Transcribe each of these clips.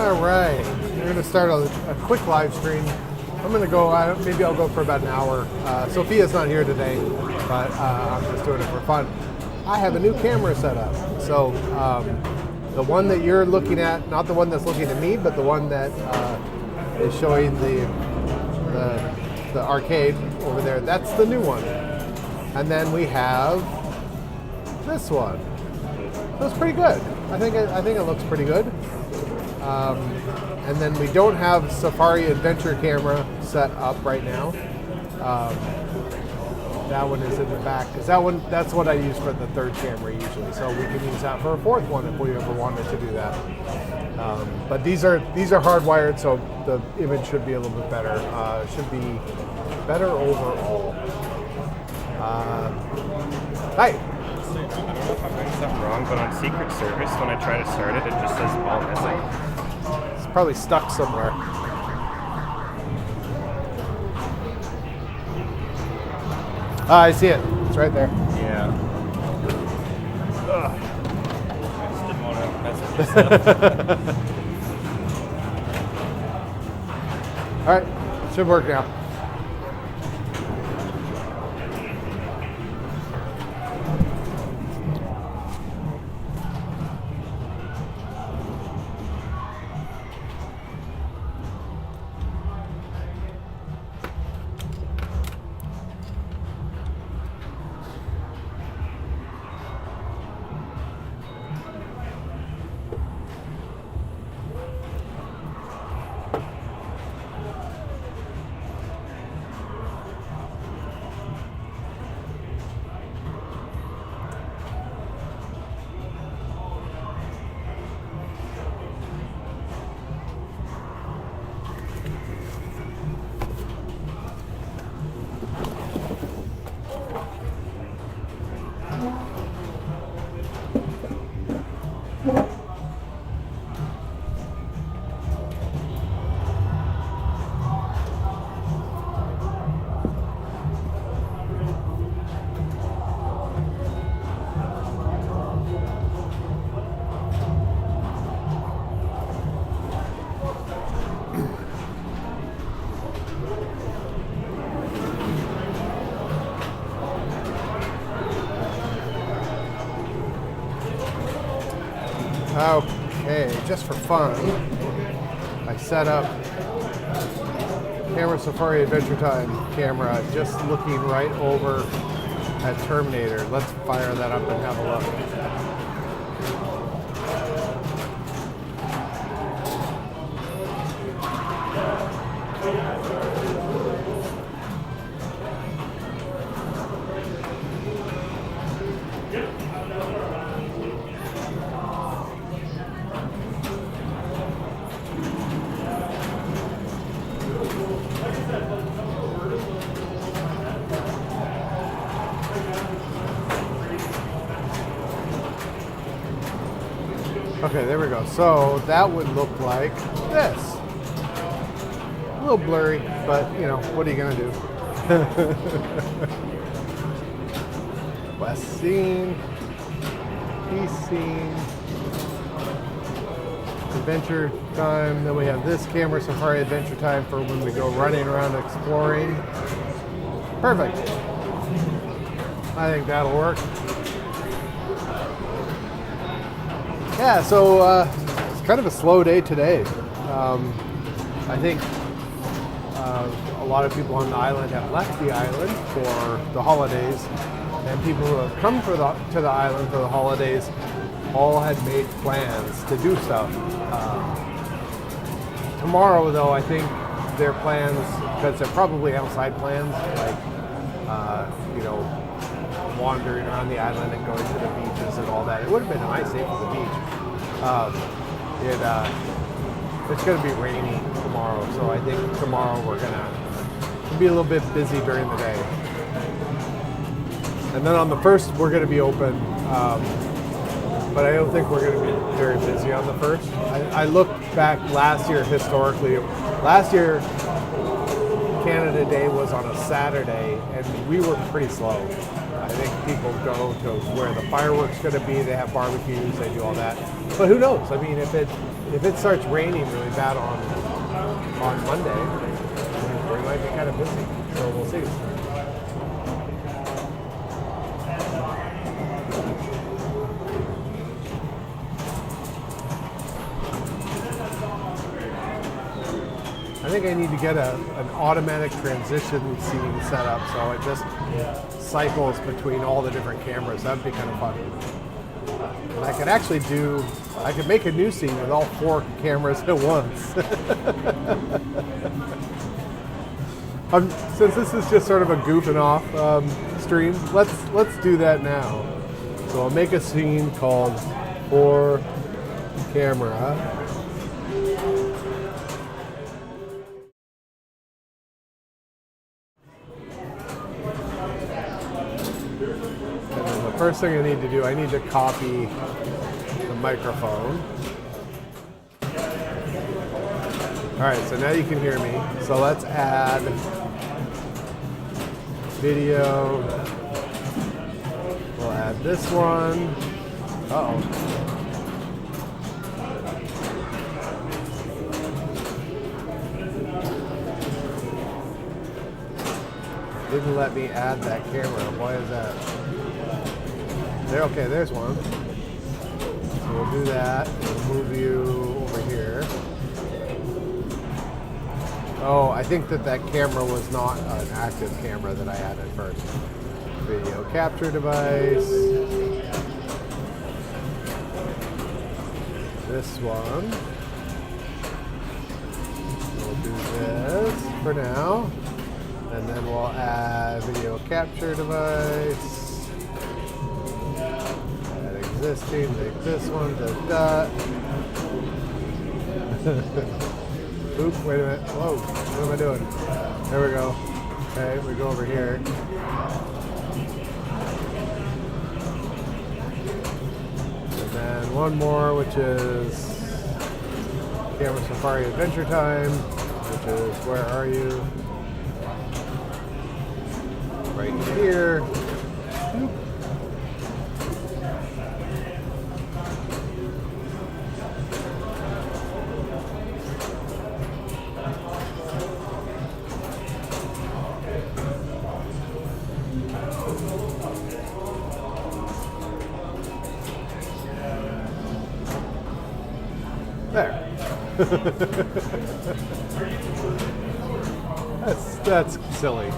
All right, we're going to start a quick live stream. I'm going to go, maybe I'll go for about an hour. Sophia's not here today, but I'm just doing it for fun. I have a new camera set up. So the one that you're looking at, not the one that's looking at me, but the one that is showing the arcade over there, that's the new one. And then we have this one. So it's pretty good. I think it looks pretty good. And then we don't have Safari Adventure camera set up right now. That one is in the back because that's what I use for the third camera usually. So we can use that for a fourth one if we ever wanted to do that. But these are hardwired, so the image should be a little bit better. Should be better overall. Hi. I don't know if I'm doing something wrong, but on Secret Service, when I try to start it, it just says ball missing. It's probably stuck somewhere. I see it. It's right there. Yeah. Ugh. I just didn't want to mess with yourself. All right. Should work now. Okay, just for fun, I set up Camera Safari Adventure Time camera just looking right over at Terminator. Let's fire that up and have a look. Okay, there we go. So that would look like this. A little blurry, but you know, what are you gonna do? West scene, east scene, Adventure Time. Then we have this Camera Safari Adventure Time for when we go running around exploring. Perfect. I think that'll work. Yeah, so it's kind of a slow day today. I think a lot of people on the island have left the island for the holidays, and people who have come to the island for the holidays all had made plans to do stuff. Tomorrow, though, I think their plans, because they're probably outside plans, like, you know, wandering around the island and going to the beaches and all that. It would have been nice safe at the beach. It's going to be rainy tomorrow, so I think tomorrow we're going to be a little bit busy during the day. And then on the 1st, we're going to be open, but I don't think we're going to be very busy on the 1st. I looked back last year historically. Last year, Canada Day was on a Saturday, and we were pretty slow. I think people go to where the fireworks going to be. They have barbecues. They do all that. But who knows? I mean, if it starts raining really bad on Monday, we might be kind of busy. So we'll see. I think I need to get an automatic transition scene set up so it just cycles between all the different cameras. That'd be kind of fun. And I could make a new scene with all 4 cameras at once. Since this is just sort of a goofing off stream, let's do that now. So I'll make a scene called 4 camera. First thing I need to do, I need to copy the microphone. All right, so now you can hear me. So let's add video. We'll add this one. Uh-oh. Didn't let me add that camera. Why is that? There, okay, there's one. So we'll do that. We'll move you over here. Oh, I think that camera was not an active camera that I had at first. Video capture device. This one. We'll do this for now. And then we'll add video capture device. Existing, take this one, take that. Oop, wait a minute. Whoa, what am I doing? There we go. Okay, we go over here. And then one more, which is Camera Safari Adventure Time, which is where are you? Right here. Oop. There. That's silly.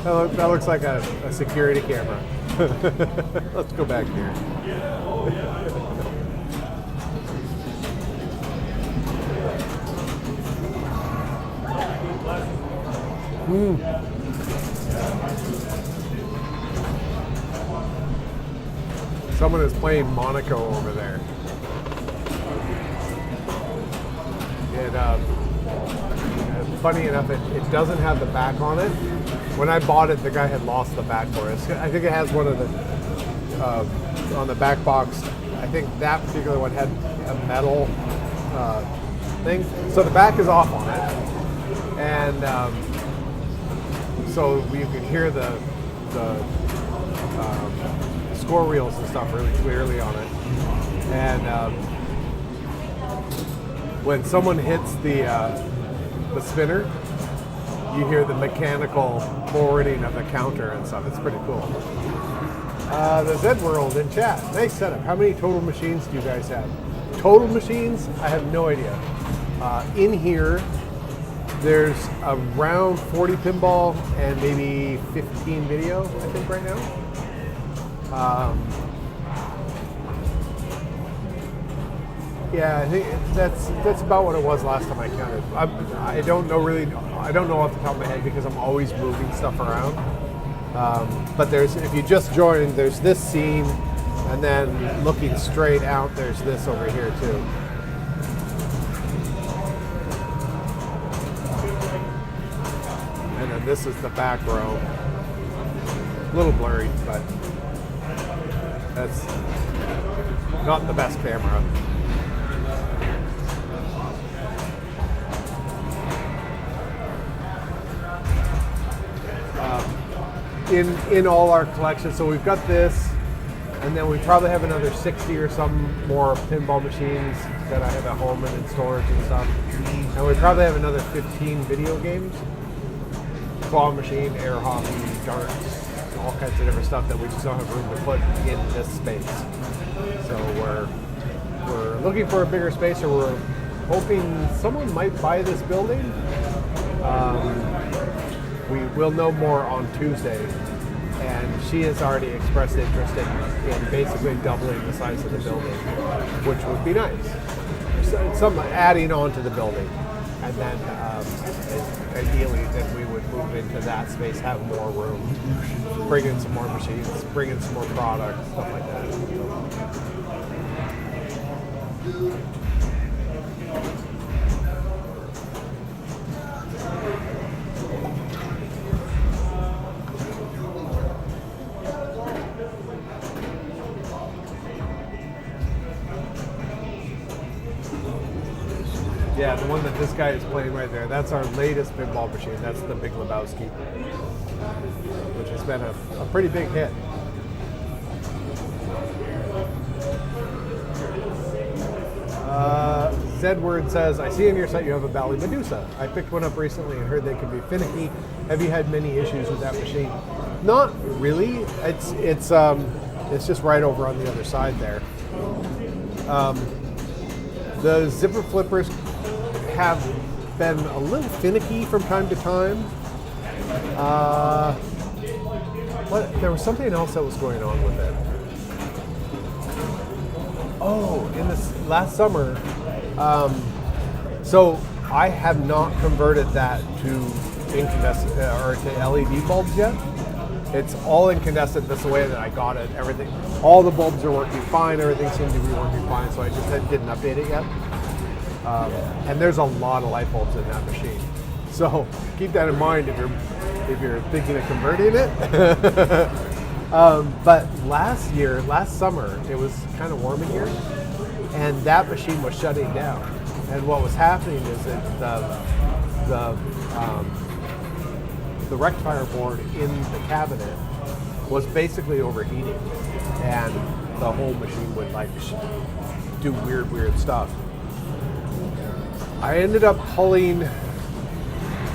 That looks like a security camera. Let's go back here. Someone is playing Monaco over there. Funny enough, it doesn't have the back on it. When I bought it, the guy had lost the back for us. I think it has one of the, on the back box, I think that particular one had a metal thing. So the back is off on it. And so you can hear the score reels and stuff really clearly on it. And when someone hits the spinner, you hear the mechanical forwarding of the counter and stuff. It's pretty cool. The Zed World in chat. Nice setup. How many total machines do you guys have? Total machines? I have no idea. In here, there's around 40 pinball and maybe 15 video, I think, right now. Yeah, I think that's about what it was last time I counted. I don't know off the top of my head because I'm always moving stuff around. But if you just joined, there's this scene, and then looking straight out, there's this over here too. And then this is the back row. A little blurry, but that's not the best camera. in all our collections. So we've got this, and then we probably have another 60 or some more pinball machines that I have at home and in storage and stuff. And we probably have another 15 video games, claw machine, air hockey, darts, all kinds of different stuff that we just don't have room to put in this space. So we're looking for a bigger space, or we're hoping someone might buy this building. We will know more on Tuesday, and she has already expressed interest in basically doubling the size of the building, which would be nice. So, some adding on to the building, and then ideally then we would move into that space, have more room, bring in some more machines, bring in some more products, stuff like that. Yeah, the one that this guy is playing right there, that's our latest pinball machine. That's the Big Lebowski, which has been a pretty big hit. Zedward says, I see on your site you have a Bally Medusa. I picked one up recently and heard they can be finicky. Have you had many issues with that machine? Not really. It's just right over on the other side there. The zipper flippers have been a little finicky from time to time. There was something else that was going on with it. Oh, in this last summer, so I have not converted that to incandescent or to LED bulbs yet. It's all incandescent. That's the way that I got it. Everything, all the bulbs are working fine. Everything seems to be working fine. So I just didn't update it yet. And there's a lot of light bulbs in that machine. So keep that in mind if you're thinking of converting it. But last summer, it was kind of warm in here, and that machine was shutting down. And what was happening is that the rectifier board in the cabinet was basically overheating, and the whole machine would like do weird stuff. I ended up pulling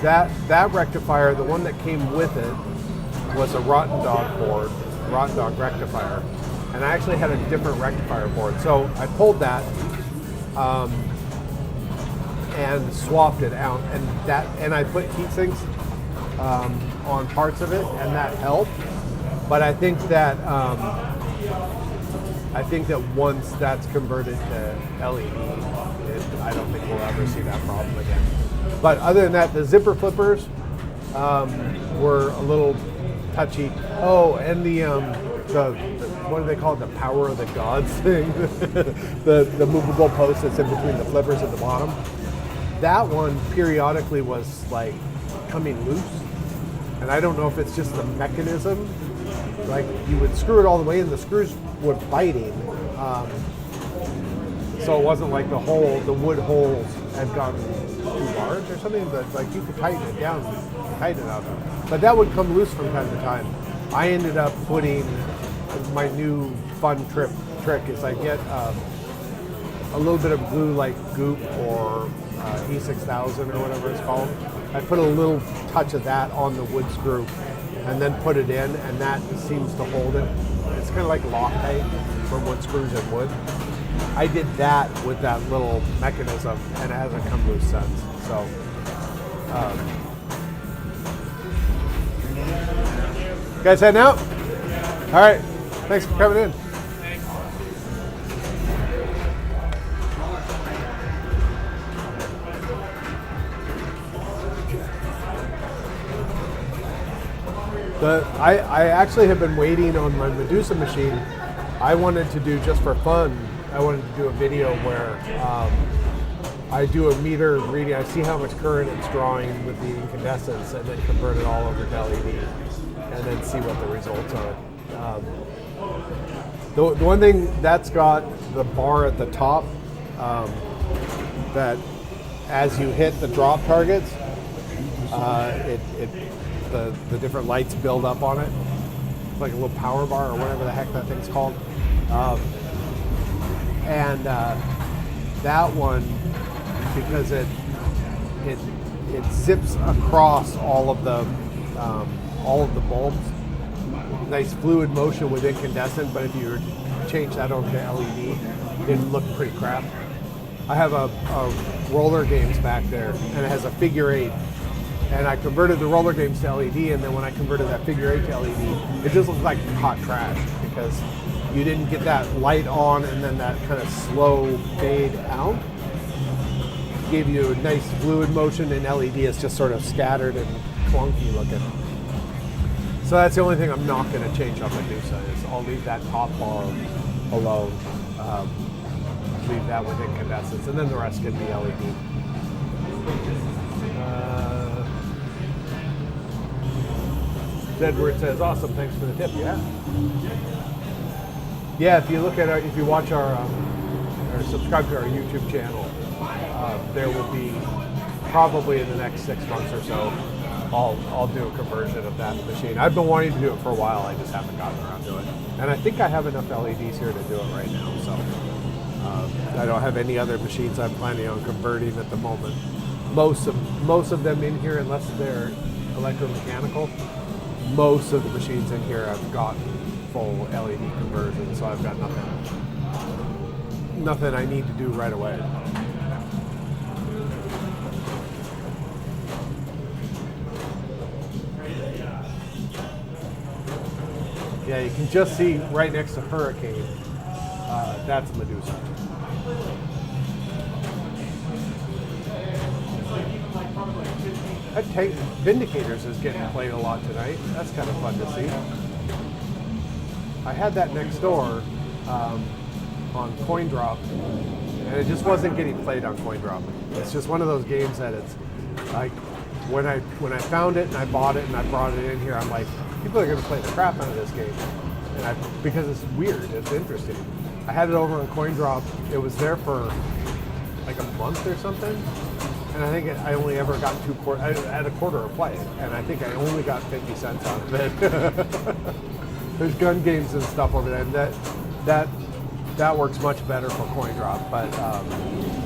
that rectifier. The one that came with it was a Rotten Dog rectifier, and I actually had a different rectifier board. So I pulled that and swapped it out, and I put heat sinks on parts of it, and that helped. But I think that once that's converted to LED, I don't think we'll ever see that problem again. But other than that, the zipper flippers were a little touchy. Oh, and the what do they call it? The power of the gods thing. the movable post that's in between the flippers at the bottom. That one periodically was like coming loose, and I don't know if it's just the mechanism. Like you would screw it all the way, and the screws were biting. So it wasn't like the wood holes had gotten too large or something, but like you could tighten it down, tighten it up. But that would come loose from time to time. I ended up putting my new fun trick is I get a little bit of glue like Goop or E6000 or whatever it's called. I put a little touch of that on the wood screw and then put it in, and that seems to hold it. It's kind of like Loctite from wood screws and wood. I did that with that little mechanism, and it hasn't come loose since. So, guys heading out? All right. Thanks for coming in. I actually have been waiting on my Medusa machine. I wanted to do, just for fun, I wanted to do a video where I do a meter reading. I see how much current it's drawing with the incandescents, and then convert it all over to LED, and then see what the results are. The one thing that's got the bar at the top that as you hit the drop targets, the different lights build up on it, like a little power bar or whatever the heck that thing's called. And that one, because it zips across all of the bulbs. Nice fluid motion with incandescent, but if you were to change that over to LED, it'd look pretty crap. I have a roller games back there, and it has a figure 8. And I converted the roller games to LED, and then when I converted that figure 8 to LED, it just looked like hot trash because you didn't get that light on and then that kind of slow fade out. It gave you a nice fluid motion, and LED is just sort of scattered and clunky looking. So that's the only thing I'm not going to change on Medusa is I'll leave that top bar alone. Leave that with incandescents, and then the rest can be LED. Edward says, "Awesome, thanks for the tip." Yeah. If you look at if you watch our or subscribe to our YouTube channel, there will be probably in the next 6 months or so. I'll do a conversion of that machine. I've been wanting to do it for a while. I just haven't gotten around to it, and I think I have enough LEDs here to do it right now. So I don't have any other machines I'm planning on converting at the moment. Most of them in here, unless they're electromechanical. Most of the machines in here have got full LED conversion, so I've got nothing I need to do right away. Yeah, you can just see right next to Hurricane, that's Medusa. That tank Vindicators is getting played a lot tonight. That's kind of fun to see. I had that next door on CoinDrop, and it just wasn't getting played on CoinDrop. It's just one of those games that it's like when I found it and I bought it and I brought it in here, I'm like, people are going to play the crap out of this game, and because it's weird, it's interesting. I had it over on CoinDrop. It was there for like a month or something. And I think I only ever got I had a quarter a play, and I think I only got 50 cents out of it. There's gun games and stuff over there, and that works much better for CoinDrop. But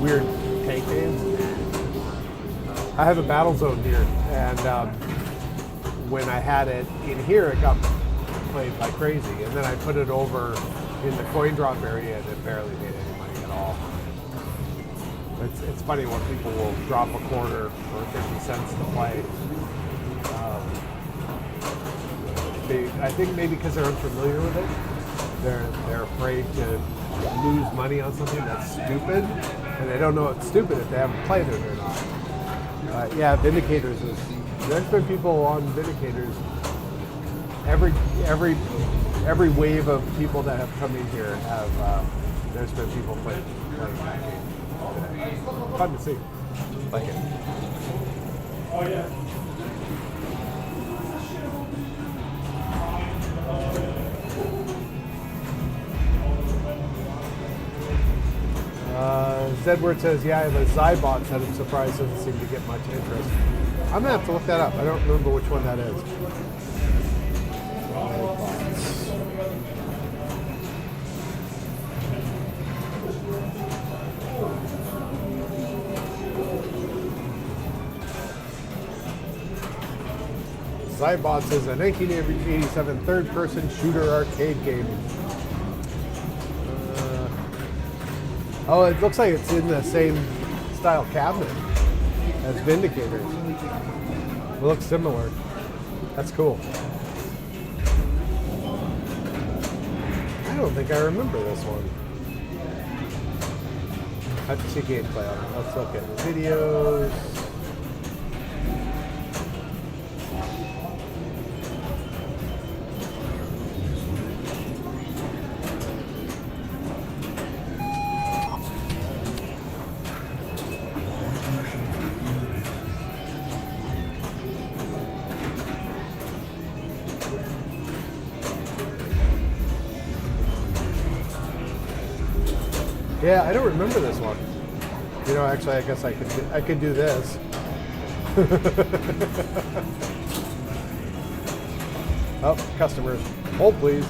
weird tank games. I have a Battle Zone here, and when I had it in here, it got played like crazy. And then I put it over in the CoinDrop area, and it barely made any money at all. It's funny when people will drop a quarter or 50 cents to play. I think maybe because they're unfamiliar with it, they're afraid to lose money on something that's stupid, and they don't know it's stupid if they haven't played it or not. Yeah, Vindicators there's been people on Vindicators. Every wave of people that have come in here there's been people playing that game. Fun to see. Like it. Oh yeah. Zedward says, yeah, I have a Zybot that I'm surprised doesn't seem to get much interest. I'm gonna have to look that up. I don't remember which one that is. Zybots is a 1987 third-person shooter arcade game. Oh, it looks like it's in the same style cabinet as Vindicators. It looks similar. That's cool. I don't think I remember this one. I have to see gameplay on it. Let's look at the videos. Yeah, I don't remember this one. You know, actually, I guess I could do this. Oh, customers. Hold, please.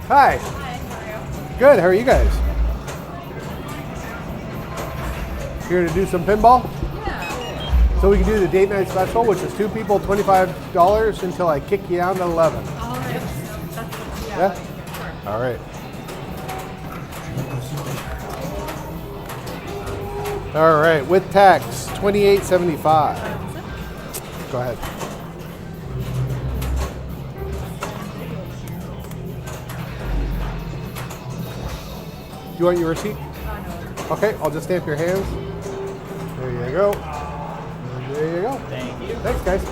Hi. Hi, how are you? Good. How are you guys? Here to do some pinball? Yeah. So we can do the date night special, which is 2 people, $25 until I kick you down to 11. All right. Yeah? Sure. All right. All right, with tax, $28.75. Go ahead. Do you want your receipt? No. Okay, I'll just stamp your hands. There you go. And there you go. Thank you. Thanks, guys.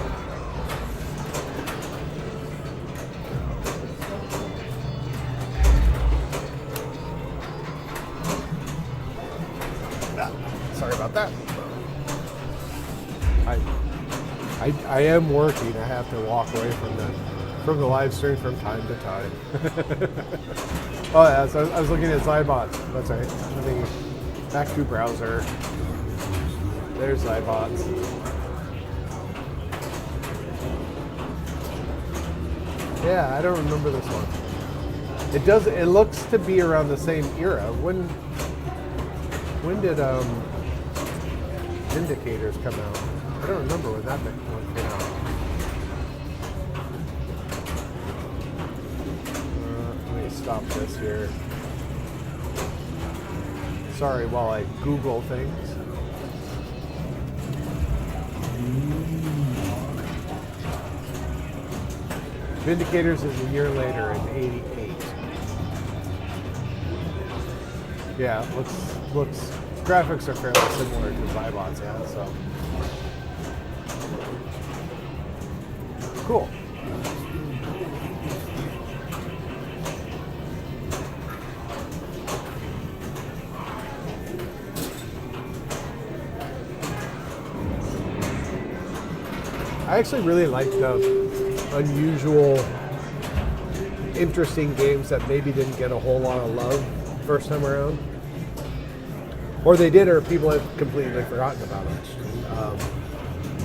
Sorry about that. I am working. I have to walk away from the live stream from time to time. Oh yeah, so I was looking at Zybots. That's right. Let me back to browser. There's Zybots. Yeah, I don't remember this one. It does. It looks to be around the same era. When did Indicators come out? I don't remember when that one came out. Let me stop this here. Sorry while I Google things. Vindicators is a year later in '88. Yeah, looks graphics are fairly similar to Zybots, yeah, so. Cool. I actually really like the unusual, interesting games that maybe didn't get a whole lot of love first time around. Or they did, or people have completely forgotten about them.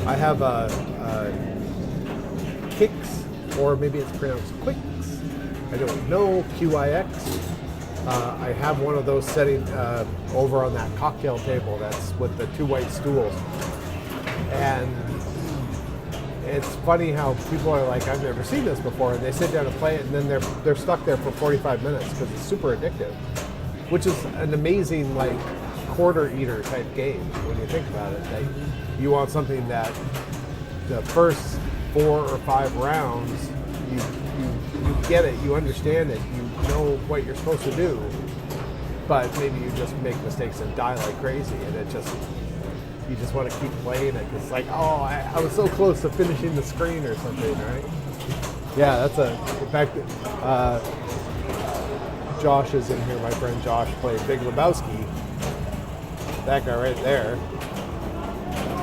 I have a Kicks, or maybe it's pronounced Quicks. I don't know, QIX. I have one of those sitting over on that cocktail table that's with the 2 white stools. And it's funny how people are like, I've never seen this before, and they sit down and play it, and then they're stuck there for 45 minutes because it's super addictive, which is an amazing like quarter eater type game when you think about it. Like, you want something that the first 4 or 5 rounds you get it, you understand it, you know what you're supposed to do, but maybe you just make mistakes and die like crazy, and you just want to keep playing it. It's like, oh, I was so close to finishing the screen or something, right? Yeah, in fact, Josh is in here. My friend Josh played Big Lebowski. That guy right there.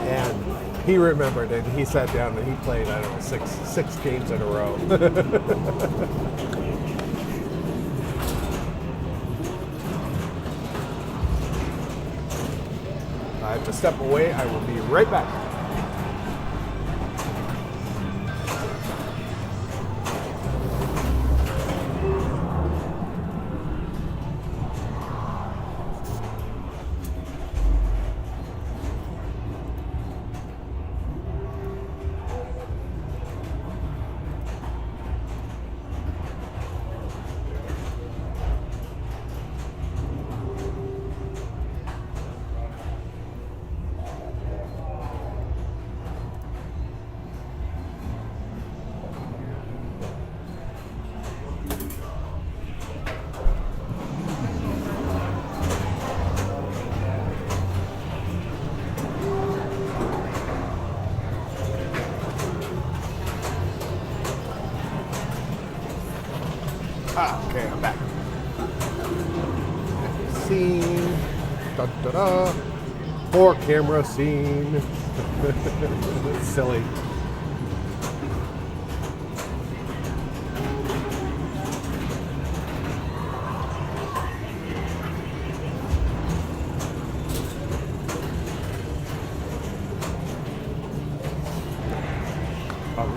And he remembered it. He sat down and he played, I don't know, six games in a row. I have to step away. I will be right back. Okay, I'm back. Scene. Da da da. 4 camera scene. Silly.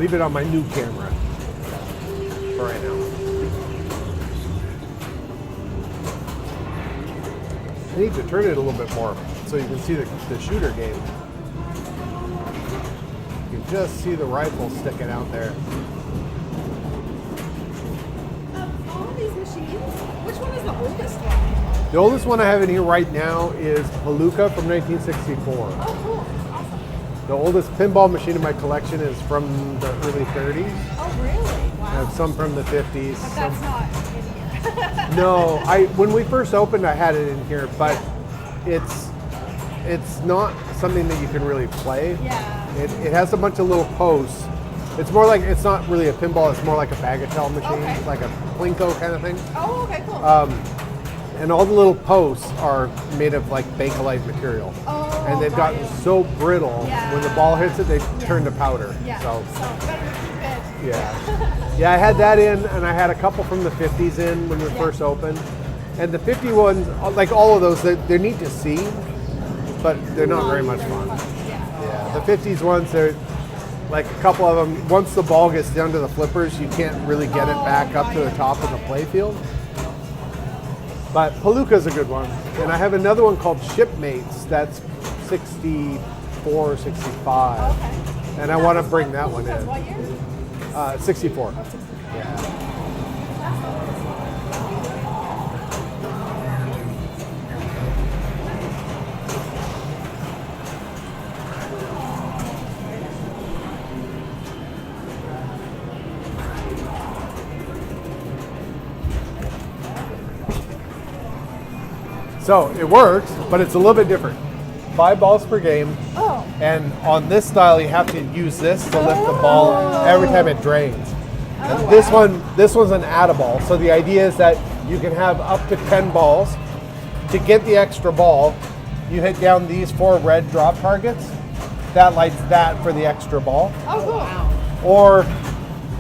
leave it on my new camera for right now. I need to turn it a little bit more so you can see the shooter game. You can just see the rifle sticking out there. All of these machines, which one is the oldest one? The oldest one I have in here right now is Palooka from 1964. Oh, cool. Awesome. The oldest pinball machine in my collection is from the early 30s. Oh, really? Wow. I have some from the 50s. But that's not in here. No, when we first opened, I had it in here, but it's not something that you can really play. Yeah. It has a bunch of little posts. It's more like, it's not really a pinball, it's more like a bagatelle machine, Okay. like a Plinko kind of thing. Oh, okay, cool. And all the little posts are made of like Bakelite material. Oh, And they've got gotten it. so brittle, Yeah. when the ball hits it, they turn to powder. Yeah. So, better keep it. yeah. Yeah, I had that in, and I had a couple from the 50s in when we first opened. And the 50 ones, like all of those, they're neat to see, but they're not very much fun. Yeah. Yeah, the 50s ones, they're like a couple of them, once the ball gets down to the flippers, you can't really get it back up to the top of the playfield. But Palooka's a good one. And I have another one called Shipmates, that's 64, 65. Okay. And I want to bring that one That's in. what year? 64. Yeah. So it works, but it's a little bit different. 5 balls per game. Oh. And on this style, you have to use this to lift the ball every time it drains. And this one's an add-a-ball. So the idea is that you can have up to 10 balls. To get the extra ball, you hit down these 4 red drop targets. That lights that for the extra ball. Oh, cool. Wow. Or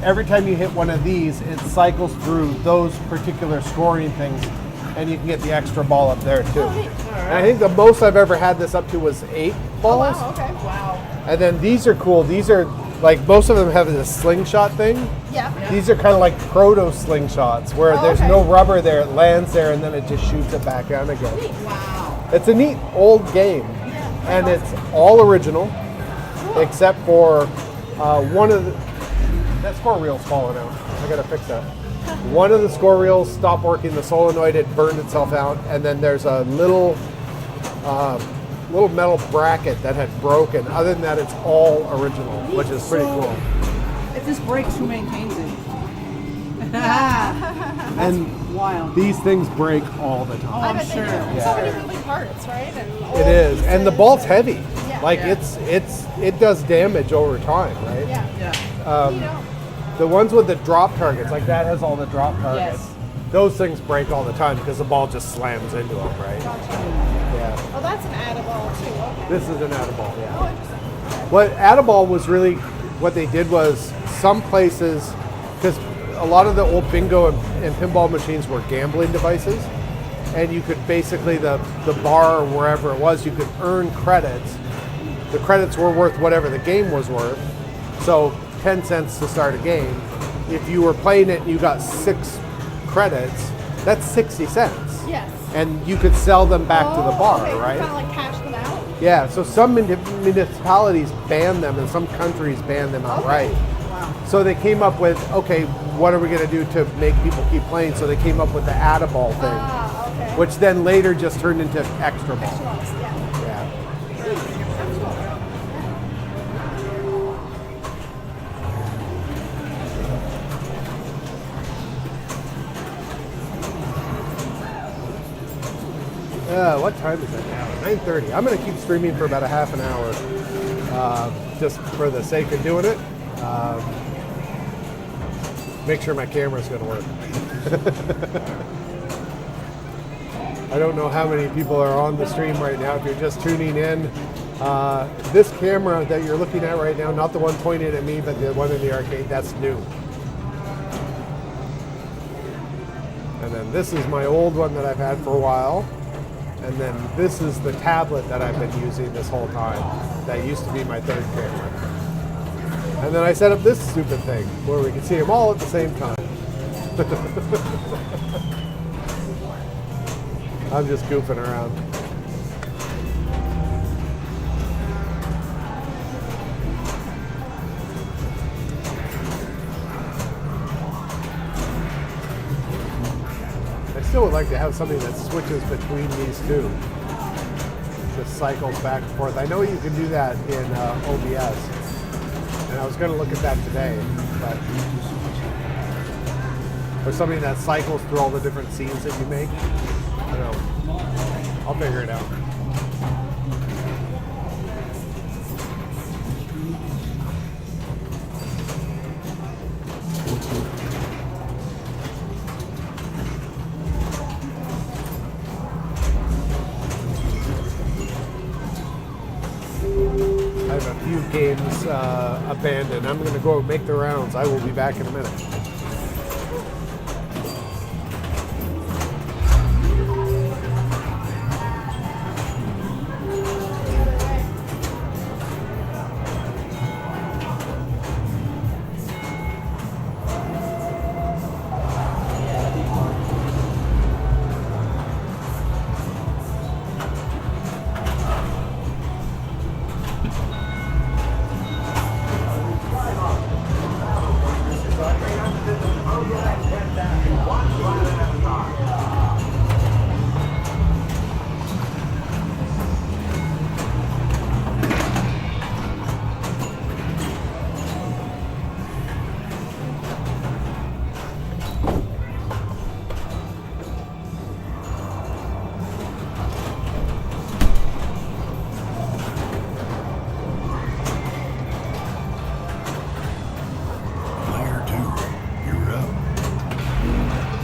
every time you hit one of these, it cycles through those particular scoring things, and you can get the extra ball up there too. Oh, neat. And I think the most I've ever had this up to was 8 balls. Oh, wow, okay. Wow. And then these are cool. These are like, most of them have this slingshot thing. Yeah. These are kind of like proto slingshots where Oh, there's okay. no rubber there, it lands there, and then it just shoots it back down again. Neat. Wow. It's a neat old game, and it's all original, except for one of the, that score reel's falling out. I gotta fix that. One of the score reels stopped working, the solenoid had burned itself out, and then there's a little metal bracket that had broken. Other than that, it's all original, which is pretty cool. If this breaks, who maintains it? And Wild. these things break all the time. I bet sure. they do. Yeah. So many moving parts, right? And It is, and the ball's heavy. Yeah. Like Yeah. it does damage over time, right? Yeah. Yeah. You know. The ones with the drop targets, like that has all the drop targets. Yes. Those things break all the time because the ball just slams into them, right? Gotcha. Yeah. Oh, that's an add-a-ball too. Okay. This is an add-a-ball, Oh, yeah. interesting. What add-a-ball was really, what they did was some places, because a lot of the old bingo and pinball machines were gambling devices, and you could basically, the bar or wherever it was, you could earn credits. The credits were worth whatever the game was worth. So 10 cents to start a game. If you were playing it and you got 6 credits, that's 60 cents. Yes. And you could sell them back to the bar, okay. right? Kind of like cash them out. Yeah, so some municipalities ban them and some countries ban them outright. Wow. So they came up with, okay, what are we going to do to make people keep playing? So they came up with the add-a-ball thing, Ah, okay. which then later just turned into extra ball. Extra balls, yeah. Yeah. What time is it now? 9:30. I'm going to keep streaming for about a half an hour, just for the sake of doing it. Make sure my camera's going to work. I don't know how many people are on the stream right now. If you're just tuning in, this camera that you're looking at right now, not the one pointed at me, but the one in the arcade, that's new. And then this is my old one that I've had for a while. And then this is the tablet that I've been using this whole time. That used to be my third camera. And then I set up this stupid thing where we can see them all at the same time. I'm just goofing around. I still would like to have something that switches between these two. Just cycles back and forth. I know you can do that in OBS. And I was going to look at that today, but or something that cycles through all the different scenes that you make. I don't know. I'll figure it out. I have a few games abandoned. I'm going to go make the rounds. I will be back in a minute.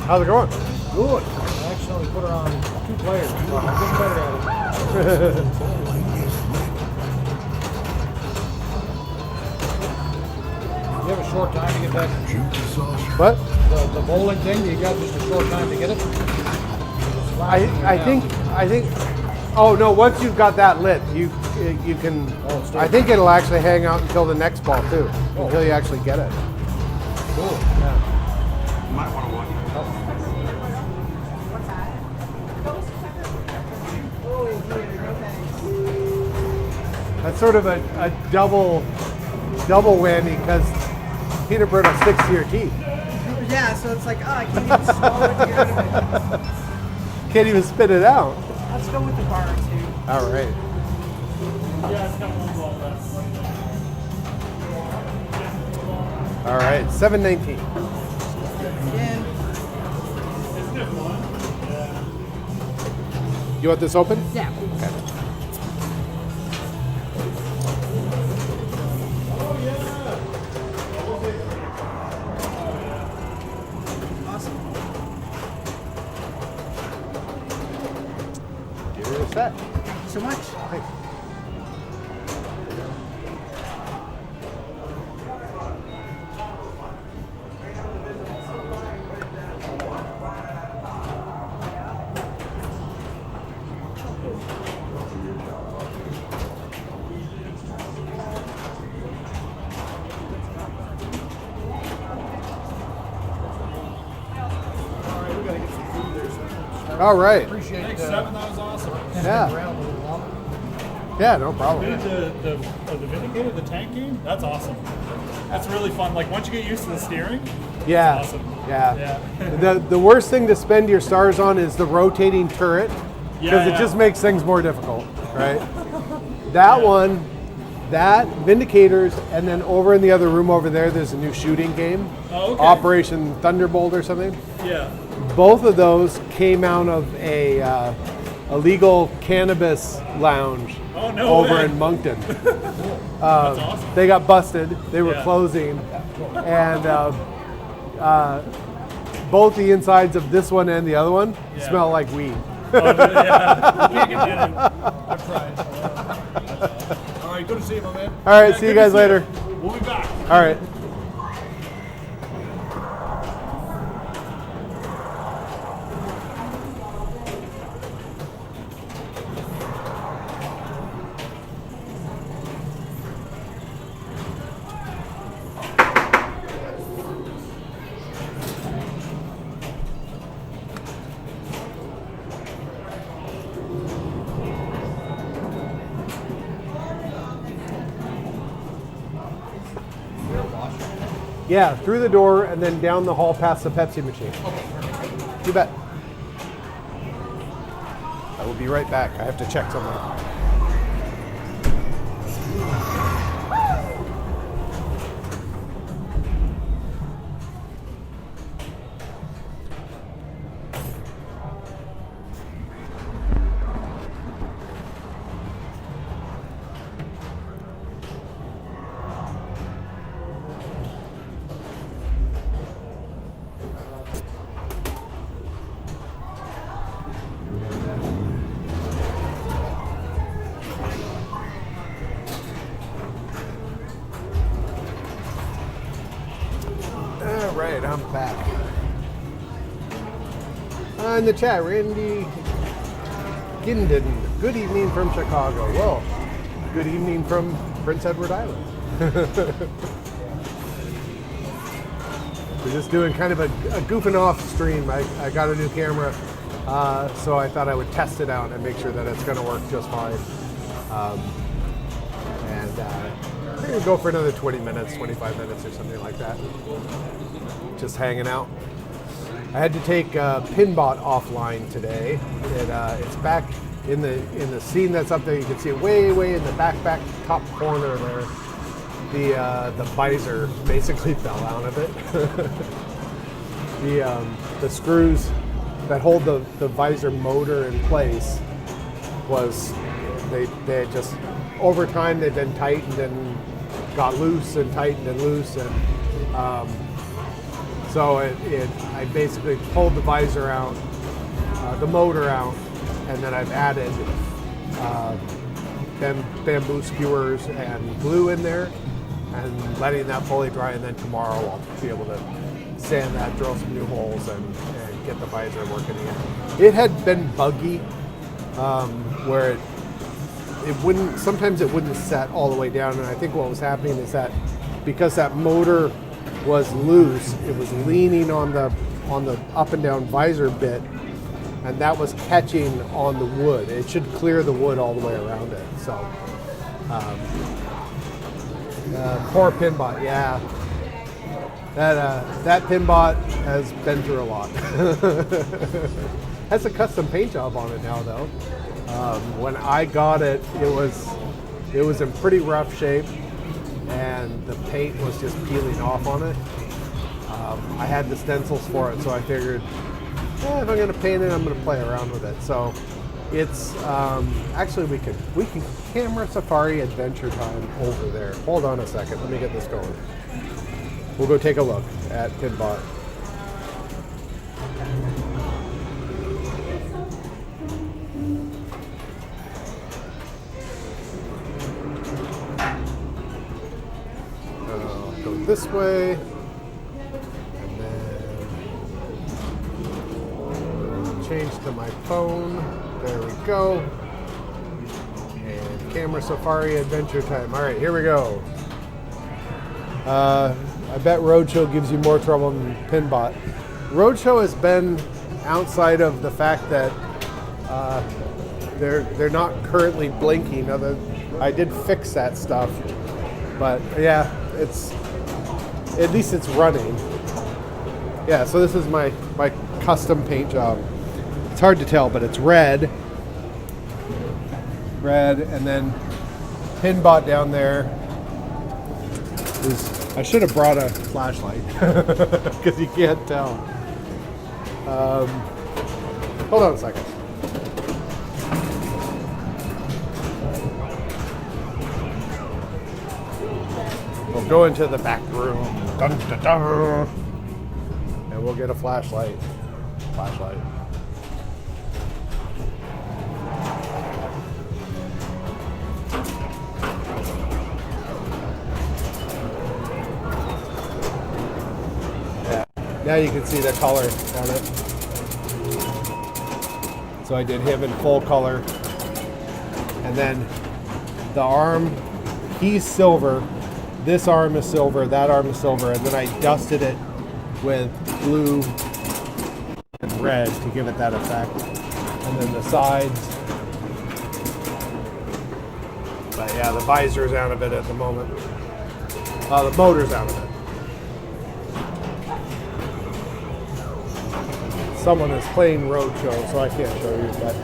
How's it going? Good. I actually put her on 2 players, so I'm getting better at it. You have a short time to get that? What? The bowling thing, you got just a short time to get it? I think. Oh no! Once you've got that lit, you can. Oh, it's I think it'll actually hang out until the next ball too, until you actually get it. Cool. Yeah. You might want to watch. That's sort of a double whammy because peanut butter sticks to your teeth. Yeah, so it's like, oh, I can't even swallow it to get rid of it. Can't even spit it out. Let's go with the bar too. All right. All right, 719. Again. You want this open? Yeah. Okay. Awesome. You're set. Thank you so much. Thanks. All right. Appreciate Thanks, it. Seven. That was awesome. Yeah. Around a little longer. Yeah, no problem. Dude, the Vindicator, the tank game, that's awesome. That's really fun. Like, once you get used to the steering, Yeah. it's awesome. Yeah. Yeah. The worst thing to spend your stars on is the rotating turret because Yeah, it just makes things more difficult, right? That one, that Vindicators, and then over in the other room over there, there's a new shooting game, Oh, okay. Operation Thunderbolt or something. Yeah. Both of those came out of a legal cannabis lounge Oh, no over way. in Moncton. That's awesome. They got busted. They were Yeah. closing, and both the insides of this one and the other one Yeah. smell like weed. Oh, yeah. You can't get that in. I've tried. All right, good to see you, my man. All right, Yeah, see you good to guys see later. We'll be back. All right. Yeah, through the door and then down the hall past the Pepsi machine. You bet. I will be right back. I have to check something. All right, I'm back. In the chat, Randy Ginden. Good evening from Chicago. Well, good evening from Prince Edward Island. We're just doing kind of a goofing off stream. I got a new camera, so I thought I would test it out and make sure that it's going to work just fine. I'm going to go for another 20 minutes, 25 minutes or something like that. Just hanging out. I had to take Pinbot offline today. It's back in the scene that's up there. You can see it way in the back top corner there. The visor basically fell out of it. The screws that hold the visor motor in place they had just over time they'd been tightened and got loose and tightened and loose, and so I basically pulled the visor out, the motor out, and then I've added bamboo skewers and glue in there and letting that fully dry, and then tomorrow I'll be able to sand that, drill some new holes, and get the visor working again. It had been buggy where sometimes it wouldn't set all the way down, and I think what was happening is that because that motor was loose, it was leaning on the up and down visor bit, and that was catching on the wood. It should clear the wood all the way around it. So poor Pinbot, yeah. That Pinbot has been through a lot. Has a custom paint job on it now, though. When I got it, it was in pretty rough shape, and the paint was just peeling off on it. I had the stencils for it, so I figured, if I'm going to paint it, I'm going to play around with it. So it's actually we can camera safari adventure time over there. Hold on a second, let me get this going. We'll go take a look at Pinbot. Go this way, and then change to my phone. There we go. And camera safari adventure time. All right, here we go. I bet Roadshow gives you more trouble than Pinbot. Roadshow has been outside of the fact that they're not currently blinking. I did fix that stuff, but yeah, at least it's running. Yeah, so this is my custom paint job. It's hard to tell, but it's red, and then Pinbot down there is. I should have brought a flashlight because you can't tell. Hold on a second. We'll go into the back room. Dun, dun, dun, and we'll get a flashlight. Now you can see the color on it. So I did him in full color. And then the arm, he's silver. This arm is silver, that arm is silver. And then I dusted it with blue and red to give it that effect. And then the sides. But yeah, the visor's out of it at the moment. The motor's out of it. someone is playing Roadshow, so I can't show you, but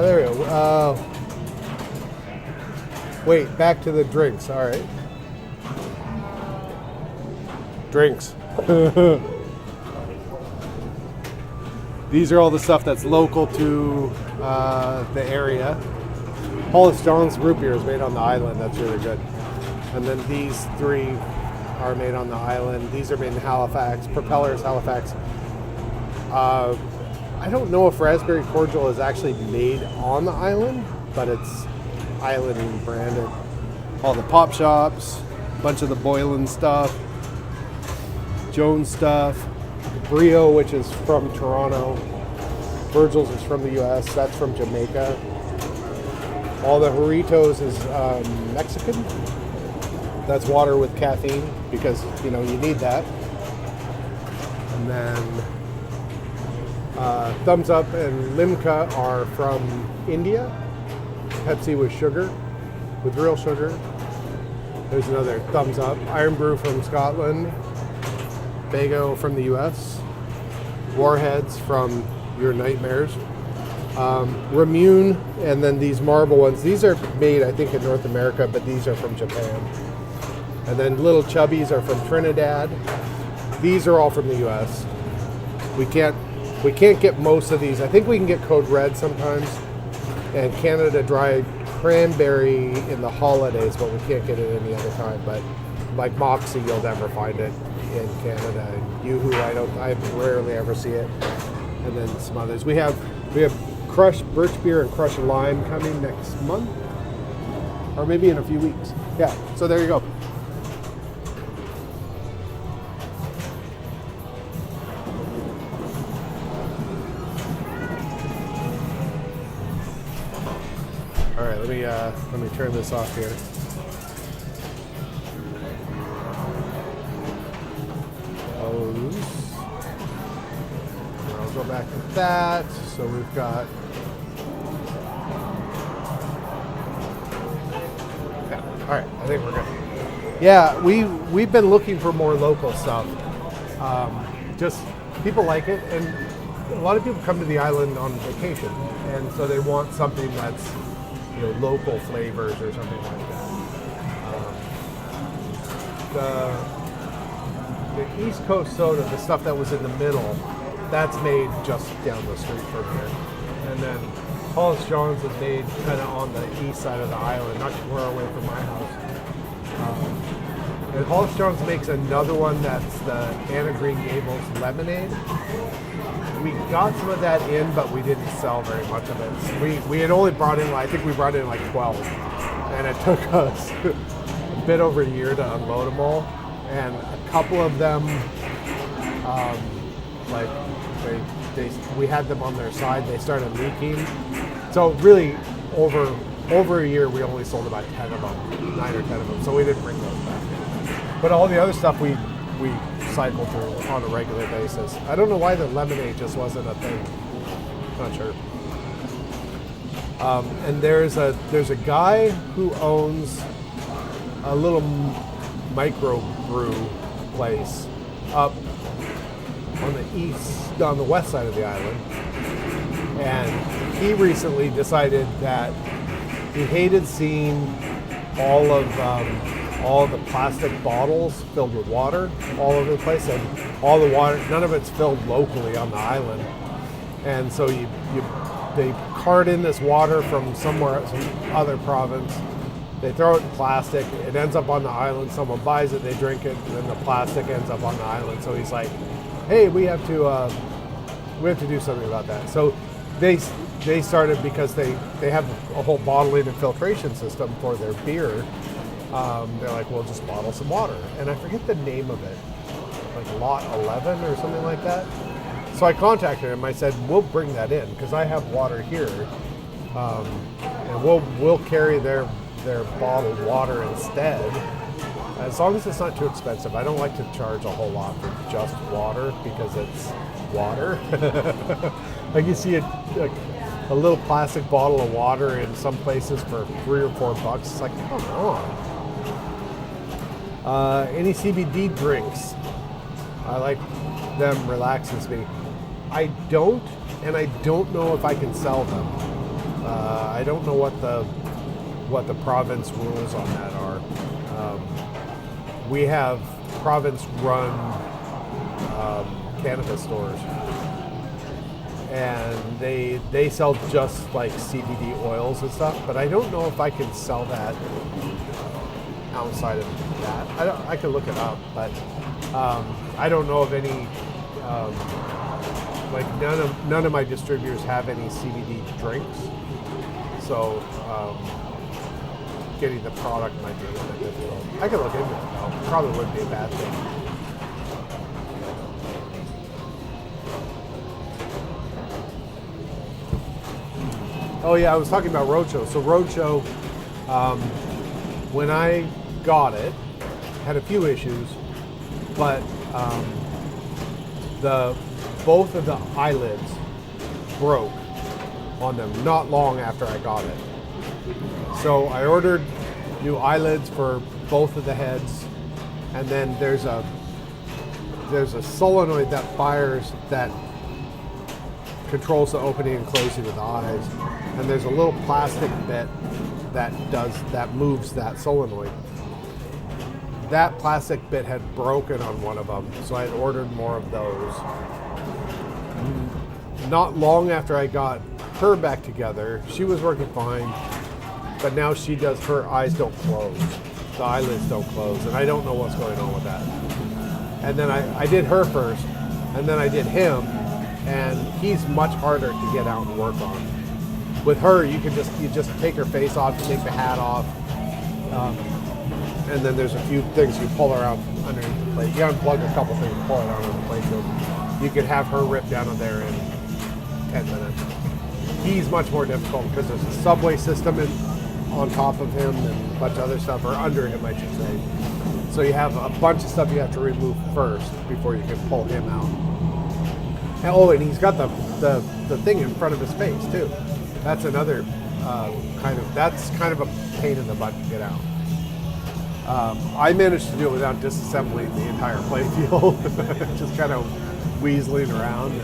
there we go. Wait, back to the drinks. All right. Drinks. These are all the stuff that's local to the area. Paulus John's root beer is made on the island. That's really good. And then these three are made on the island. These are made in Halifax. Propellers, Halifax. I don't know if raspberry cordial is actually made on the island, but it's island branded. All the pop shops, a bunch of the Boylan stuff, Jones stuff, Brio, which is from Toronto. Virgil's is from the US, that's from Jamaica. All the Jarritos is Mexican. That's water with caffeine because, you know, you need that. And then Thumbs Up and Limca are from India. Pepsi with sugar, with real sugar. There's another Thumbs Up. Iron Brew from Scotland. Bago from the US. Warheads from Your Nightmares. Ramune, and then these marble ones. These are made, I think, in North America, but these are from Japan. And then Little Chubbies are from Trinidad. These are all from the US. We can't get most of these. I think we can get Code Red sometimes, and Canada Dry Cranberry in the holidays, but we can't get it any other time. But like Moxie, you'll never find it in Canada. And Yoo-Hoo, I rarely ever see it. And then some others. We have Crush Birch Beer and Crush Lime coming next month, or maybe in a few weeks. Yeah. So there you go. All right, let me turn this off here. I'll go back to that. So we've got. Yeah. All right, I think we're good. Yeah, we've been looking for more local stuff. Just people like it, and a lot of people come to the island on vacation, and so they want something that's, you know, local flavors or something like that. The East Coast soda, the stuff that was in the middle, that's made just down the street from here. And then Paulus John's is made kind of on the east side of the island, not too far away from my house. And Paulus John's makes another one that's the Anna Green Gables lemonade. We got some of that in, but we didn't sell very much of it. We had only brought in, I think we brought in like 12. And it took us a bit over a year to unload them all. And a couple of them, we had them on their side, they started leaking. So really, over a year, we only sold about 10 of them, 9 or 10 of them. So we didn't bring those back. But all the other stuff we cycle through on a regular basis. I don't know why the lemonade just wasn't a thing. Not sure. And there's a guy who owns a little micro brew place up on the west side of the island, and he recently decided that he hated seeing all of the plastic bottles filled with water all over the place, and all the water, none of it's filled locally on the island. And so they cart in this water from some other province. They throw it in plastic. It ends up on the island. Someone buys it, they drink it, and then the plastic ends up on the island. So he's like, "Hey, we have to do something about that." So they started, because they have a whole bottling and filtration system for their beer. They're like, "We'll just bottle some water," and I forget the name of it, like Lot 11 or something like that. So I contacted him. I said, "We'll bring that in because I have water here, and we'll carry their bottled water instead." As long as it's not too expensive. I don't like to charge a whole lot for just water because it's water. Like you see a little plastic bottle of water in some places for $3 or $4. It's like, come on. Any CBD drinks? I like them, relaxes me. I don't, and I don't know if I can sell them. I don't know what the province rules on that are. We have province-run cannabis stores, and they sell just like CBD oils and stuff. But I don't know if I can sell that outside of that. I could look it up, but I don't know of any. Like none of my distributors have any CBD drinks, so getting the product might be a little bit difficult. I could look into it though. Probably wouldn't be a bad thing. Oh yeah, I was talking about Roadshow. So Roadshow, when I got it, had a few issues, but both of the eyelids broke on them not long after I got it. So I ordered new eyelids for both of the heads, and then there's a solenoid that fires that controls the opening and closing of the eyes, and there's a little plastic bit that moves that solenoid. That plastic bit had broken on one of them, so I had ordered more of those. Not long after I got her back together, she was working fine, but now her eyes don't close. The eyelids don't close, and I don't know what's going on with that. And then I did her first, and then I did him, and he's much harder to get out and work on. With her, you just take her face off, you take the hat off, and then there's a few things you pull around underneath the plate. You unplug a couple things, pull it out of the plate. So you could have her rip down on there in 10 minutes. He's much more difficult because there's a subway system on top of him and a bunch of other stuff, or under him, I should say. So you have a bunch of stuff you have to remove first before you can pull him out. And he's got the thing in front of his face too. That's another that's kind of a pain in the butt to get out. I managed to do it without disassembling the entire playfield, just kind of weaseling around.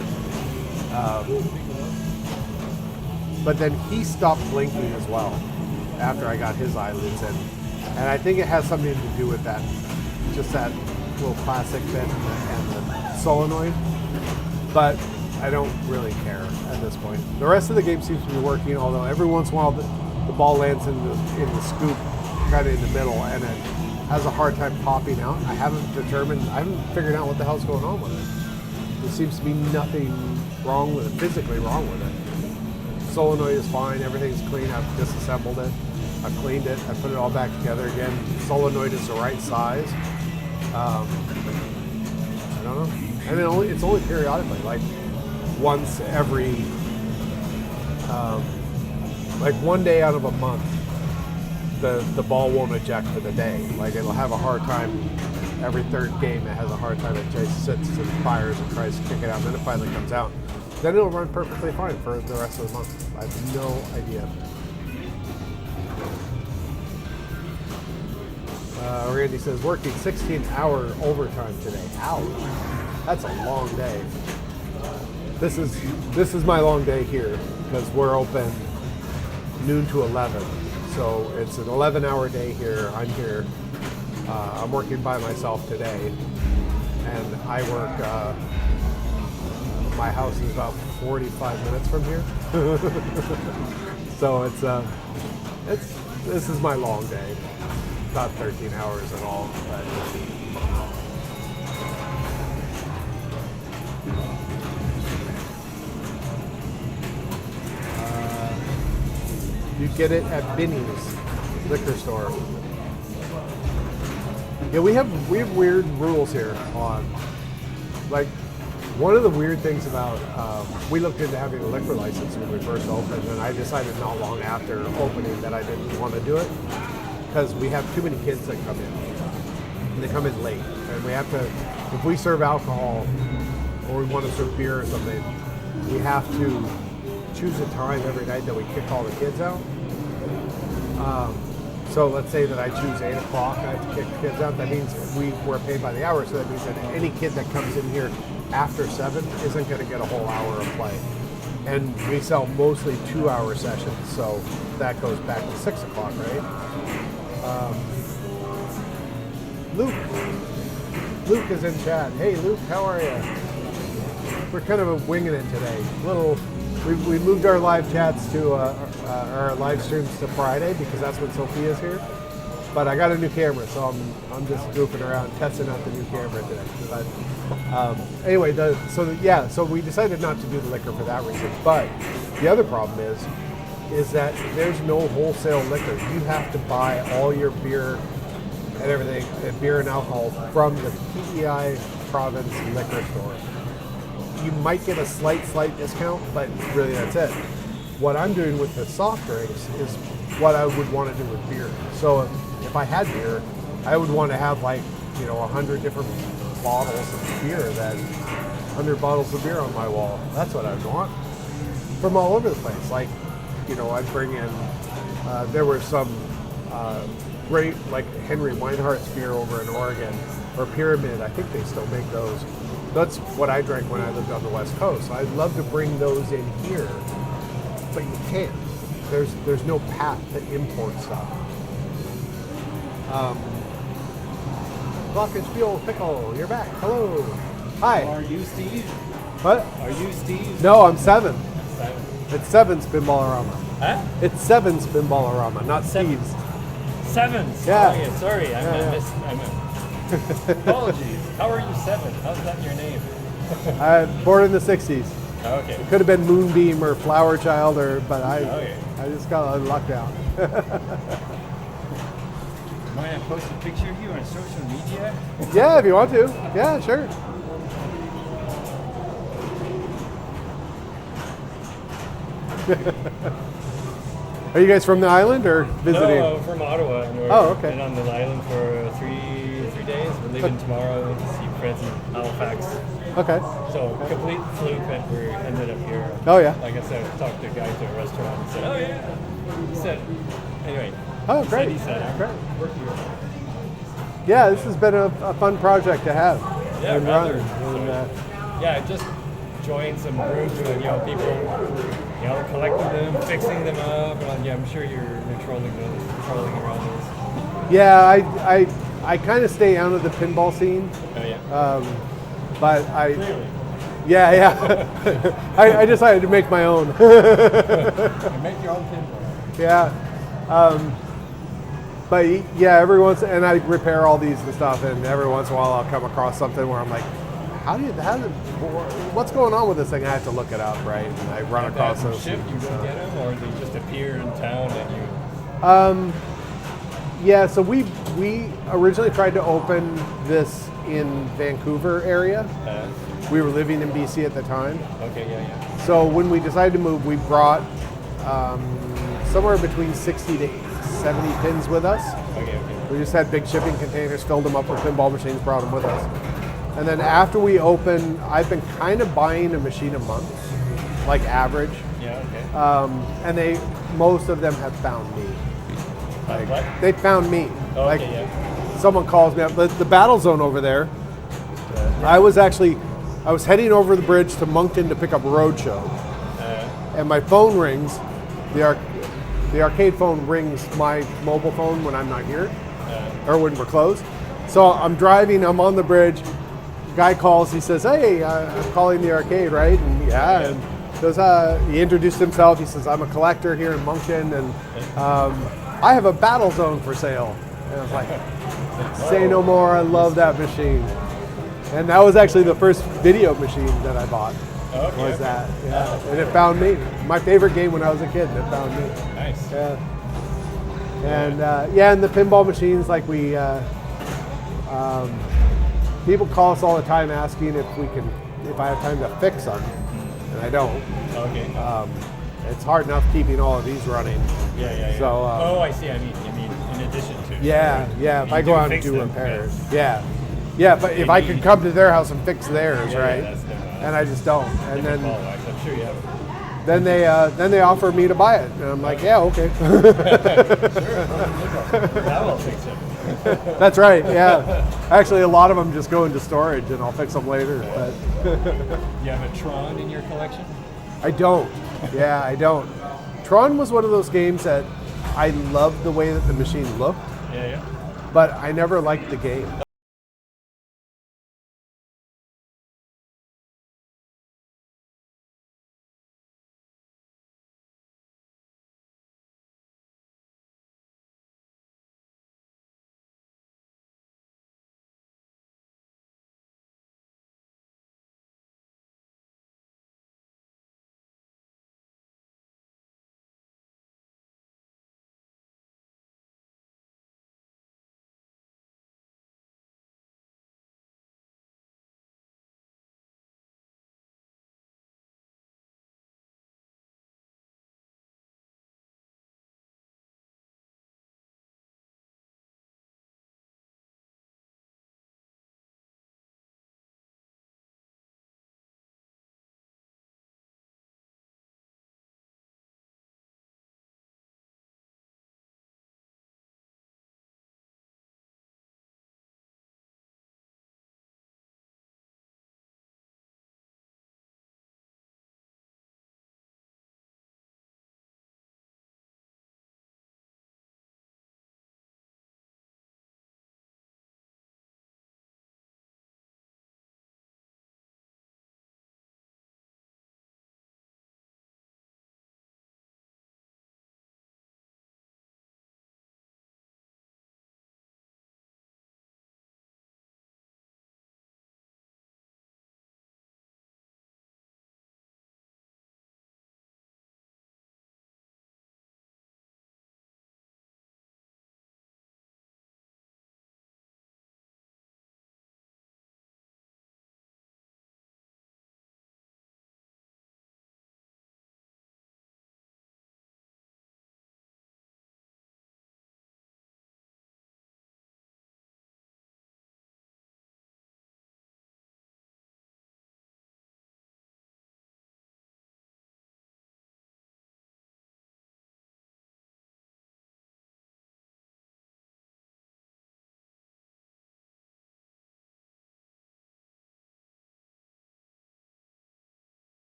But then he stopped blinking as well after I got his eyelids in. And I think it has something to do with that, just that little plastic bit and the solenoid. But I don't really care at this point. The rest of the game seems to be working, although every once in a while the ball lands in the scoop kind of in the middle and it has a hard time popping out. I haven't figured out what the hell's going on with it. There seems to be nothing wrong with it, physically wrong with it. Solenoid is fine, everything's clean. I've disassembled it, I've cleaned it, I put it all back together again. Solenoid is the right size. I don't know. And it's only periodically, like once every, like one day out of a month, the ball won't eject for the day. Like it'll have a hard time, every third game it has a hard time, it just sits and fires and tries to kick it out, and then it finally comes out. Then it'll run perfectly fine for the rest of the month. I have no idea. Randy says, working 16-hour overtime today. Ouch. That's a long day. This is my long day here because we're open noon to 11. So it's an 11-hour day here. I'm here. I'm working by myself today. And I work, my house is about 45 minutes from here. So this is my long day. Not 13 hours at all. But you get it at Binny's liquor store. Yeah, we have weird rules here on, like, one of the weird things about, we looked into having a liquor license when we first opened, and I decided not long after opening that I didn't want to do it because we have too many kids that come in. they come in late, and we have to. If we serve alcohol, or we want to serve beer or something, we have to choose a time every night that we kick all the kids out. So let's say that I choose 8 o'clock, I have to kick the kids out. That means we're paid by the hour, so that means that any kid that comes in here after 7 isn't going to get a whole hour of play. And we sell mostly 2-hour sessions, so that goes back to 6 o'clock, right? Luke is in chat. Hey Luke, how are you? We're kind of winging it today. We moved our live chats to our live streams to Friday because that's when Sophia's here. But I got a new camera, so I'm just goofing around, testing out the new camera today. But anyway, so we decided not to do the liquor for that reason. But the other problem is that there's no wholesale liquor. You have to buy all your beer and everything, beer and alcohol from the PEI province liquor store. You might get a slight discount, but really that's it. What I'm doing with the soft drinks is what I would want to do with beer. So if I had beer, I would want to have 100 different bottles of beer, 100 bottles of beer on my wall. That's what I'd want from all over the place. I'd bring in, there were some great, Henry Weinhardt's beer over in Oregon, or Pyramid, I think they still make those. That's what I drank when I lived on the West Coast. So I'd love to bring those in here, but you can't. There's no path to import stuff. Glockenspiel Pickle, you're back. Hello. Hi. Are you Steve? What? Are you Steve? No, I'm 7. 7. It's 7's Pinballorama. Huh? It's 7's Pinballorama, not Steve's. 7's. Yeah. Oh, yeah. Sorry, apologies. How are you 7? How's that your name? Born in the 60s. Oh, okay. It could have been Moonbeam or Flower Child, but Okay. I just got lucked out. Might I post a picture of you on social media? Yeah, if you want to. Yeah, sure. Are you guys from the island or visiting? No, from Ottawa. And we're Oh, okay. been on the island for three days. We're leaving tomorrow to see friends in Halifax. Okay. So complete fluke that we ended up here. Oh, yeah. Like I said, I talked to a guy to a restaurant and said, "Oh yeah." He said, anyway. Oh, great. He said, "I Great. work here." Yeah, this has been a fun project to have. Yeah, and rather. run. And, Yeah, just joined some groups with people, collecting them, fixing them up. And I'm sure you're trolling around those. yeah, I kind of stay out of the pinball scene. Oh yeah. But Really? yeah. I decided to make my own. You make your own pinball. Yeah. But yeah, and I repair all these and stuff, and every once in a while I'll come across something where I'm like, what's going on with this thing? I have to look it up, right? And I run across those. Ship, you go get them, or they just appear in town and you. Yeah, so we originally tried to open this in Vancouver area. We were living in BC at the time. Okay, yeah. So when we decided to move, we brought somewhere between 60 to 70 pins with us. Okay. We just had big shipping containers, filled them up with pinball machines, brought them with us. And then after we opened, I've been kind of buying a machine a month, like average. Yeah, okay. And most of them have found me. What? They found me. Oh, like, okay, yeah. someone calls me up. The battle zone over there, I was heading over the bridge to Moncton to pick up Roadshow. And my phone rings. The arcade phone rings my mobile phone when I'm not here, or when we're closed. So I'm driving, I'm on the bridge. Guy calls, he says, "Hey, I'm calling the arcade, right?" And and goes, he introduced himself. He says, "I'm a collector here in Moncton, and I have a battle zone for sale." And I was like, say no more, I love that machine. And that was actually the first video machine that I bought. Okay. Was that, yeah. And it found me. My favorite game when I was a kid, and it found me. Nice. Yeah. And and the pinball machines, like people call us all the time asking if I have time to fix them, and I don't. Okay. It's hard enough keeping all of these running. Yeah. So, I see. I mean, in addition to. Yeah, yeah. If You I go do out and fix do them, repairs, yeah, yeah. But if I could come to their house and fix theirs, Yeah, right? that's different. And I just don't. And Different then ball wax. I'm sure you have. then they offer me to buy it, and I'm like, yeah, okay. That will fix it. That's right. Yeah. Actually, a lot of them just go into storage, and I'll fix them later. But You have a Tron in your collection? I don't. Yeah, I don't. Tron was one of those games that I loved the way that the machine looked, Yeah. but I never liked the game.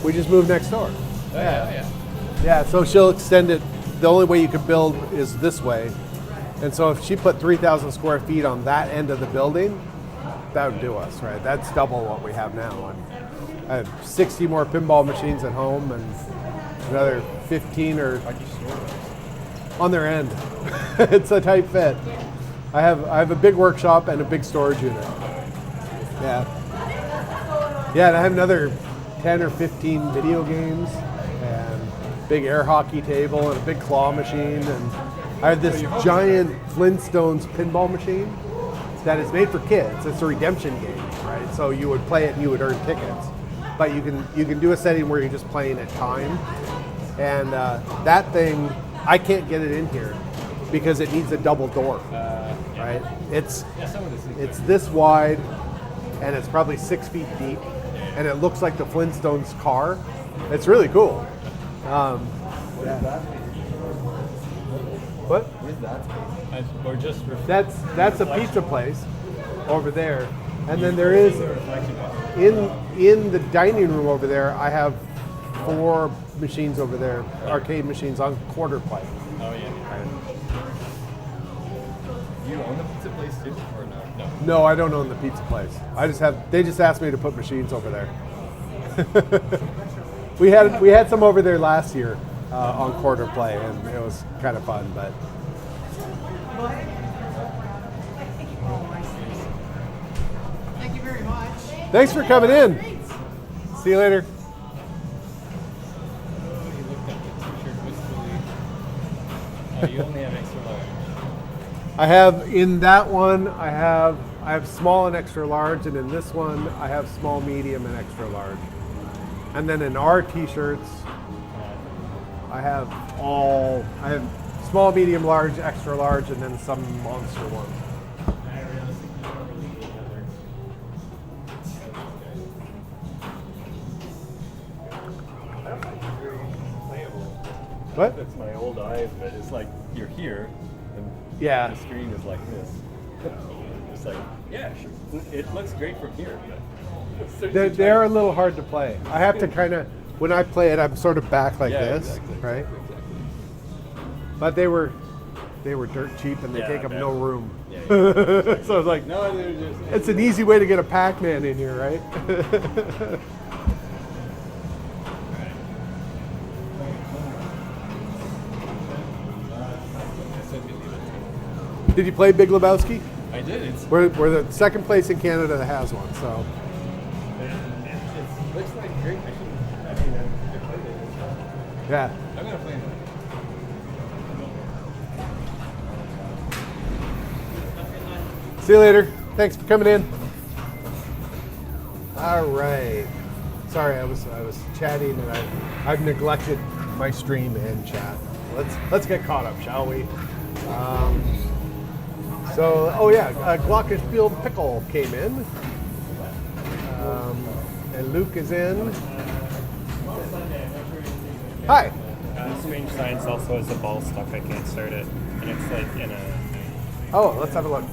We just moved next door. Yeah. Yeah, so she'll extend it. The only way you could build is this way. And so if she put 3,000 square feet on that end of the building, that would do us, right? That's double what we have now. And I have 60 more pinball machines at home and another 15 or on their end. It's a tight fit. I have a big workshop and a big storage unit. Yeah. Yeah, and I have another 10 or 15 video games and big air hockey table and a big claw machine, and I have this giant Flintstones pinball machine that is made for kids. It's a redemption game, right? So you would play it and you would earn tickets, but you can do a setting where you're just playing at time, and that thing I can't get it in here because it needs a double door, right? It's this wide and it's probably 6 feet deep, and it looks like the Flintstones car. It's really cool. Yeah. What? Where's that space? Or just That's a pizza place over there, and then there is in the dining room over there. I have 4 machines over there, arcade machines on quarter play. Oh yeah. You own the pizza place too, or no? No. No, I don't own the pizza place. They just asked me to put machines over there. we had some over there last year on quarter play, and it was kind of fun. But Thank you very much. thanks for coming in. See you later. You looked at the t-shirt wistfully. Oh, you only have extra large. I have in that one. I I have small and extra large, and in this one I have small, medium, and extra large. And then in our t-shirts, I have small, medium, large, extra large, and then some monster ones. What? That's my old eyes, but it's like you're here, and Yeah. the screen is like this. It's like, yeah, sure. It looks great from here, but They're a little hard to play. I have to kind of, when I play it, I'm sort of back like Yeah, this, exactly. right? But they were dirt cheap, and they Yeah, take I up bet. no room. Yeah, So I was like, no, they're just. it's an easy way to get a Pac-Man in here, right? Did you play Big Lebowski? I did. It's We're the second place in Canada that has one, so. it looks like great. I played it. Yeah. I'm gonna play it. See you later. Thanks for coming in. All right. Sorry, I was chatting, and I've neglected my stream and chat. Let's get caught up, shall we? Glockenspiel Pickle came in, and Luke is in. Hi. Strange Science also has a ball stuck. I can't start it, and it's like in a. Oh, let's have a look.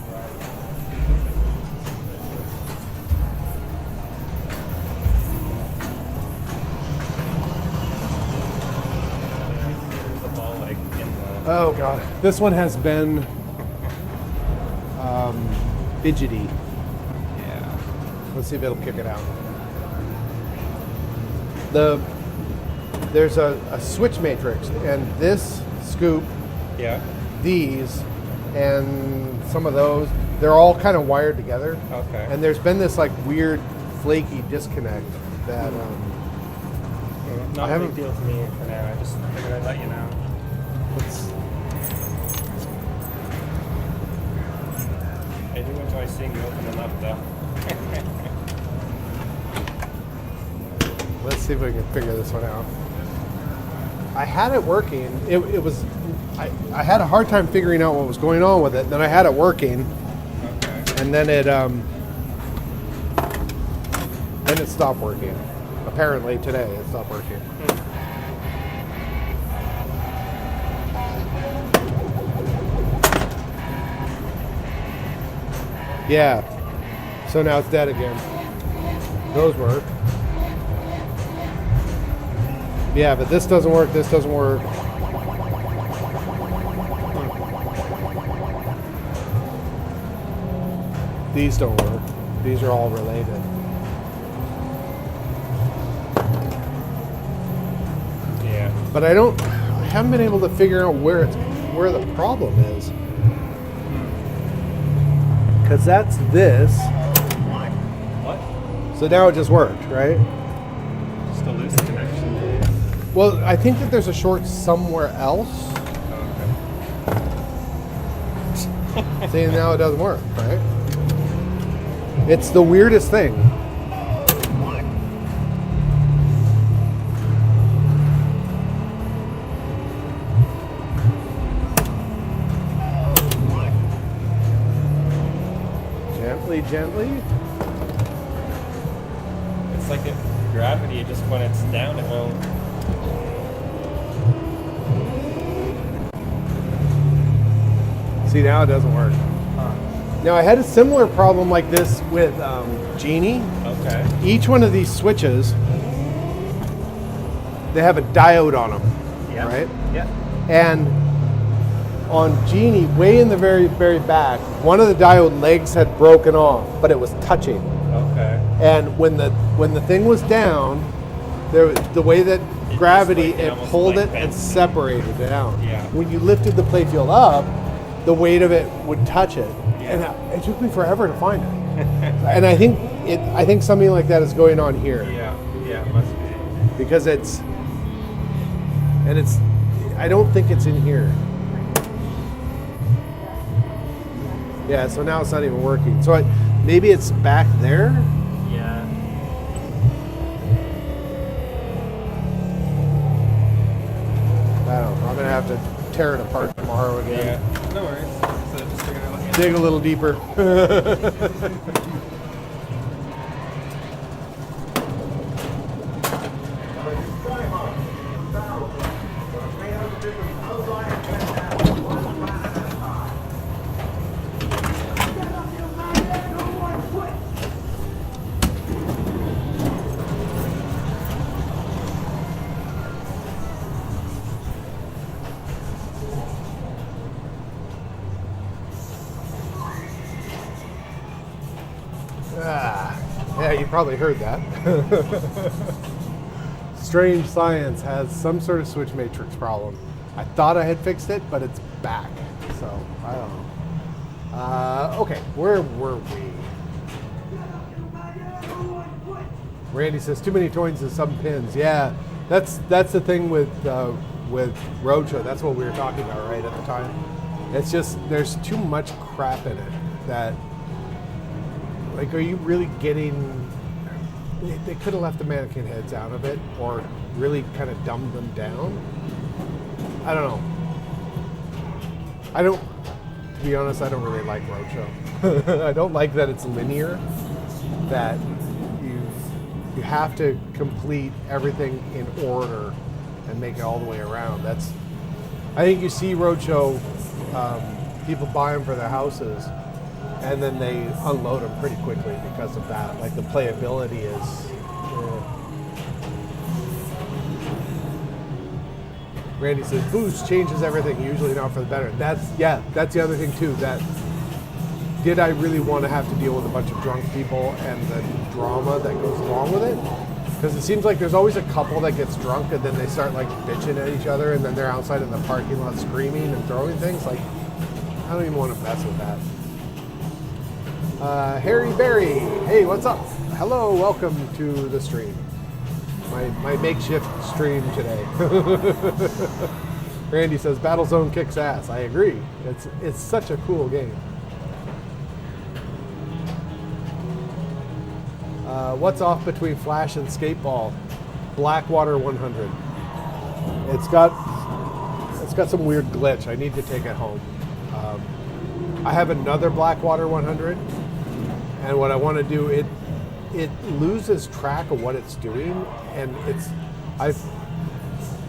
The ball like in the. Oh god, this one has been fidgety. Yeah. Let's see if it'll kick it out. There's a switch matrix, and this scoop, Yeah. these, and some of those, they're all kind of wired together. Okay. And there's been this like weird flaky disconnect that Not I a haven't- big deal to me for now. I just figured I'd let you know. I do enjoy seeing you open them up, though. let's see if we can figure this one out. I had it working. It was I had a hard time figuring out what was going on with it. Then I had it working, Okay. and then it stopped working. Apparently today it stopped working. Yeah. So now it's dead again. Those work. Yeah, but this doesn't work. This doesn't work. These don't work. These are all related. Yeah. But I haven't been able to figure out where the problem is. Because that's this. What? So now it just worked, right? Just a loose connection. Well, I think that there's a short somewhere else. Okay. See, now it doesn't work, right? It's the weirdest thing. Gently, gently. It's like if gravity, just when it's down, it won't. See, now it doesn't work. Now, I had a similar problem like this with Genie. Okay. Each one of these switches, they have a diode on them, Yeah. right? Yeah. And on Genie, way in the very, very back, one of the diode legs had broken off, but it was touching. Okay. And when the thing was down, the way that gravity, like- it almost pulled like it and bent. separated it out. Yeah. When you lifted the playfield up, the weight of it would touch it. Yeah. And it took me forever to find it. And I think something like that is going on here. Yeah. Yeah. It must be. Because I don't think it's in here. Yeah, so now it's not even working. So maybe it's back there? Yeah. I don't know. I'm going to have to tear it apart tomorrow again. Yeah. No worries. So just figure out what Dig a little deeper. Yeah, you probably heard that. Strange Science has some sort of switch matrix problem. I thought I had fixed it, but it's back. So, I don't know. Okay, where were we? Randy says, too many coins and some pins. Yeah, that's the thing with Roadshow. That's what we were talking about, right, at the time. It's just, there's too much crap in it that, like, are you really getting... They could have left the mannequin heads out of it or really kind of dumbed them down. I don't know. To be honest, I don't really like Roadshow. I don't like that it's linear, that you have to complete everything in order and make it all the way around. I think you see Roadshow, people buy them for their houses, and then they unload them pretty quickly because of that. Like, the playability is... Randy says, boost changes everything, usually not for the better. That's the other thing too, that did I really want to have to deal with a bunch of drunk people and the drama that goes along with it? Because it seems like there's always a couple that gets drunk and then they start like bitching at each other and then they're outside in the parking lot screaming and throwing things. Like, I don't even want to mess with that. Harry Berry, hey, what's up? Hello, welcome to the stream. My makeshift stream today. Randy says Battlezone kicks ass. I agree. It's such a cool game. What's off between Flash and Skateball? Blackwater 100. It's got some weird glitch. I need to take it home. I have another Blackwater 100. And what I want to do, it loses track of what it's doing, and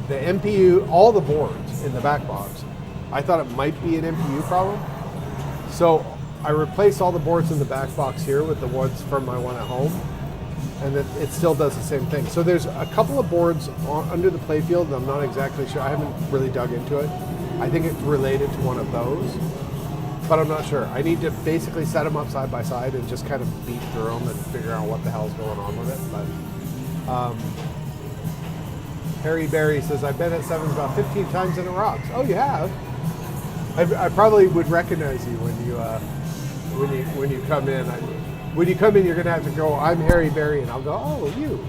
the MPU, all the boards in the back box, I thought it might be an MPU problem. So I replaced all the boards in the back box here with the ones from my one at home, and it still does the same thing. So there's a couple of boards under the playfield that I'm not exactly sure. I haven't really dug into it. I think it's related to one of those, but I'm not sure. I need to basically set them up side by side and just kind of beat through them and figure out what the hell's going on with it. But Harry Berry says, I've been at Sevens about 15 times in the rocks. Oh, you have? I probably would recognize you when you come in. When you come in, you're going to have to go, I'm Harry Berry, and I'll go, oh, you.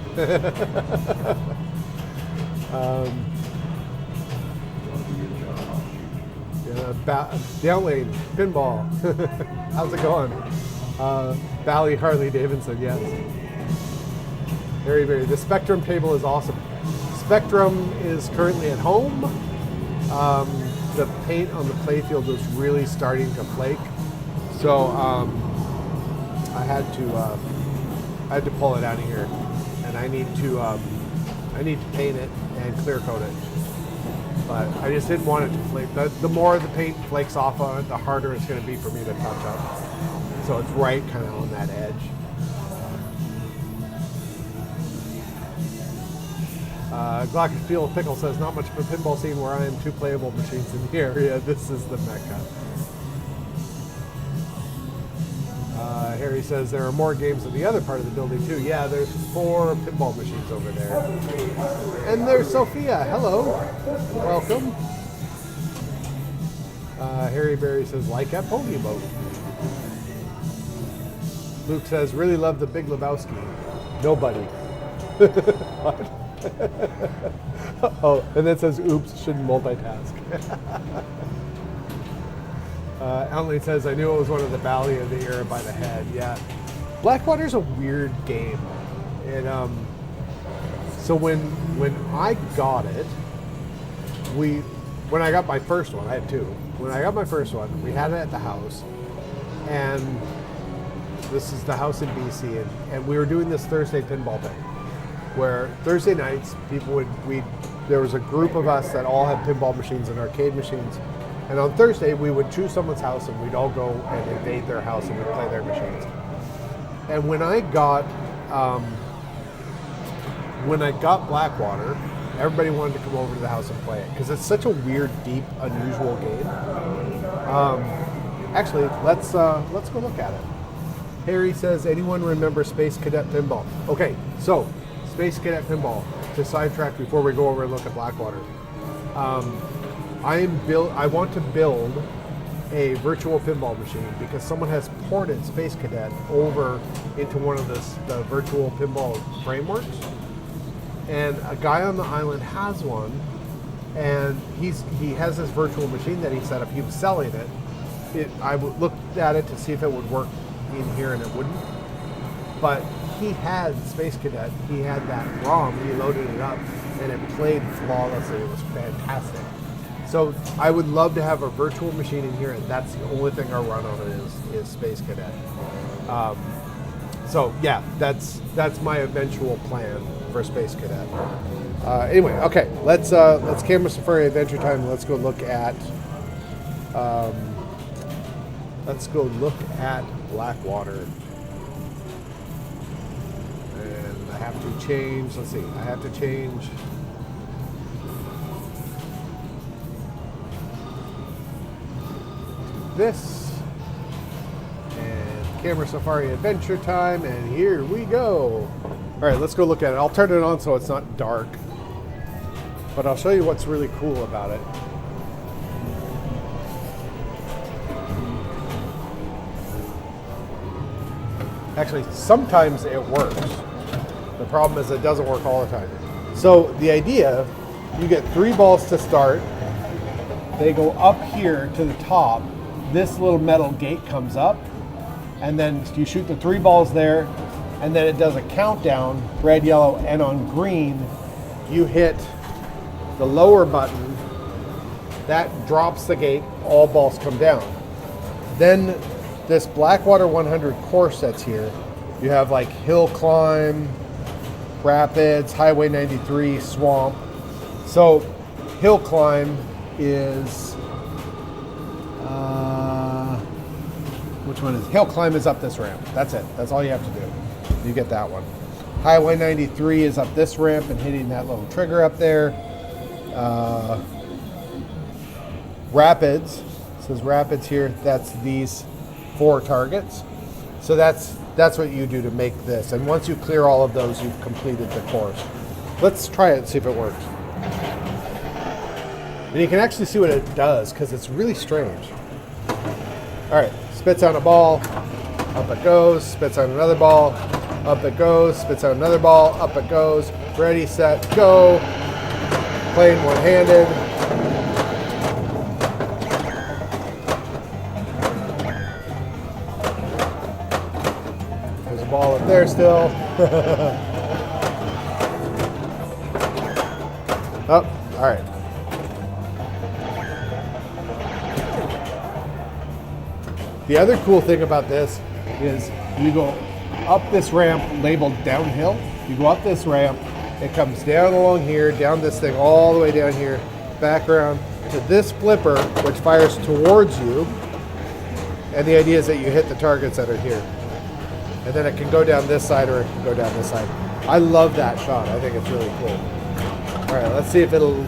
Downlane, Pinball. How's it going? Bally Harley Davidson, yes. Very, the Spectrum table is awesome. Spectrum is currently at home. The paint on the playfield was really starting to flake. So I had to pull it out of here. And I need to paint it and clear coat it. But I just didn't want it to flake. The more the paint flakes off on it, the harder it's going to be for me to touch up. So it's right kind of on that edge. Glockenspiel Pickle says, not much of a pinball scene where I am, 2 playable machines in the area. This is the Mecca. Harry says there are more games in the other part of the building too. Yeah, there's 4 pinball machines over there. And there's Sophia. Hello. Welcome. Harry Berry says, like at Pokey Boat. Luke says, really love the Big Lebowski. Nobody. What? Oh, and then says, oops, shouldn't multitask. Alan says, I knew it was one of the Valley of the Era by the head. Yeah. Blackwater's a weird game. And so when I got it, when I got my first one, I had two. When I got my first one, we had it at the house. And this is the house in BC. And we were doing this Thursday pinball thing, where Thursday nights, there was a group of us that all had pinball machines and arcade machines. And on Thursday, we would choose someone's house and we'd all go and invade their house and we'd play their machines. And when I got Blackwater, everybody wanted to come over to the house and play it because it's such a weird, deep, unusual game. Actually, let's go look at it. Harry says, anyone remember Space Cadet Pinball? Okay, so Space Cadet Pinball, to sidetrack before we go over and look at Blackwater. I want to build a virtual pinball machine because someone has ported Space Cadet over into one of the virtual pinball frameworks. And a guy on the island has one, and he has this virtual machine that he set up. He was selling it. I looked at it to see if it would work in here, and it wouldn't. But he had Space Cadet. He had that ROM. He loaded it up, and it played flawlessly. It was fantastic. So I would love to have a virtual machine in here, and that's the only thing I run on it is Space Cadet. So yeah, that's my eventual plan for Space Cadet. Anyway, okay, let's Camera Safari Adventure Time. Let's go look at Blackwater. And I have to change. Let's see. I have to change. This and Camera Safari Adventure Time, and here we go. All right, let's go look at it. I'll turn it on so it's not dark, but I'll show you what's really cool about it. Actually, sometimes it works. The problem is it doesn't work all the time. So the idea, you get 3 balls to start. They go up here to the top. This little metal gate comes up, and then you shoot the 3 balls there, and then it does a countdown, red, yellow, and on green, you hit the lower button, that drops the gate, all balls come down. Then this Blackwater 100 course that's here, you have like hill climb, rapids, highway 93, swamp. So hill climb is, which one is? Hill climb is up this ramp. That's it. That's all you have to do. You get that one. Highway 93 is up this ramp and hitting that little trigger up there. Rapids, it says rapids here. That's these 4 targets. So that's what you do to make this. And once you clear all of those, you've completed the course. Let's try it and see if it works. And you can actually see what it does because it's really strange. All right, spits out a ball, up it goes, spits out another ball, up it goes, spits out another ball, up it goes, ready, set, go. Playing one-handed. There's a ball up there still. Oh, all right. The other cool thing about this is you go up this ramp labeled downhill. You go up this ramp, it comes down along here, down this thing, all the way down here, back around to this flipper, which fires towards you. And the idea is that you hit the targets that are here. And then it can go down this side or it can go down this side. I love that shot. I think it's really cool. All right, let's see if it'll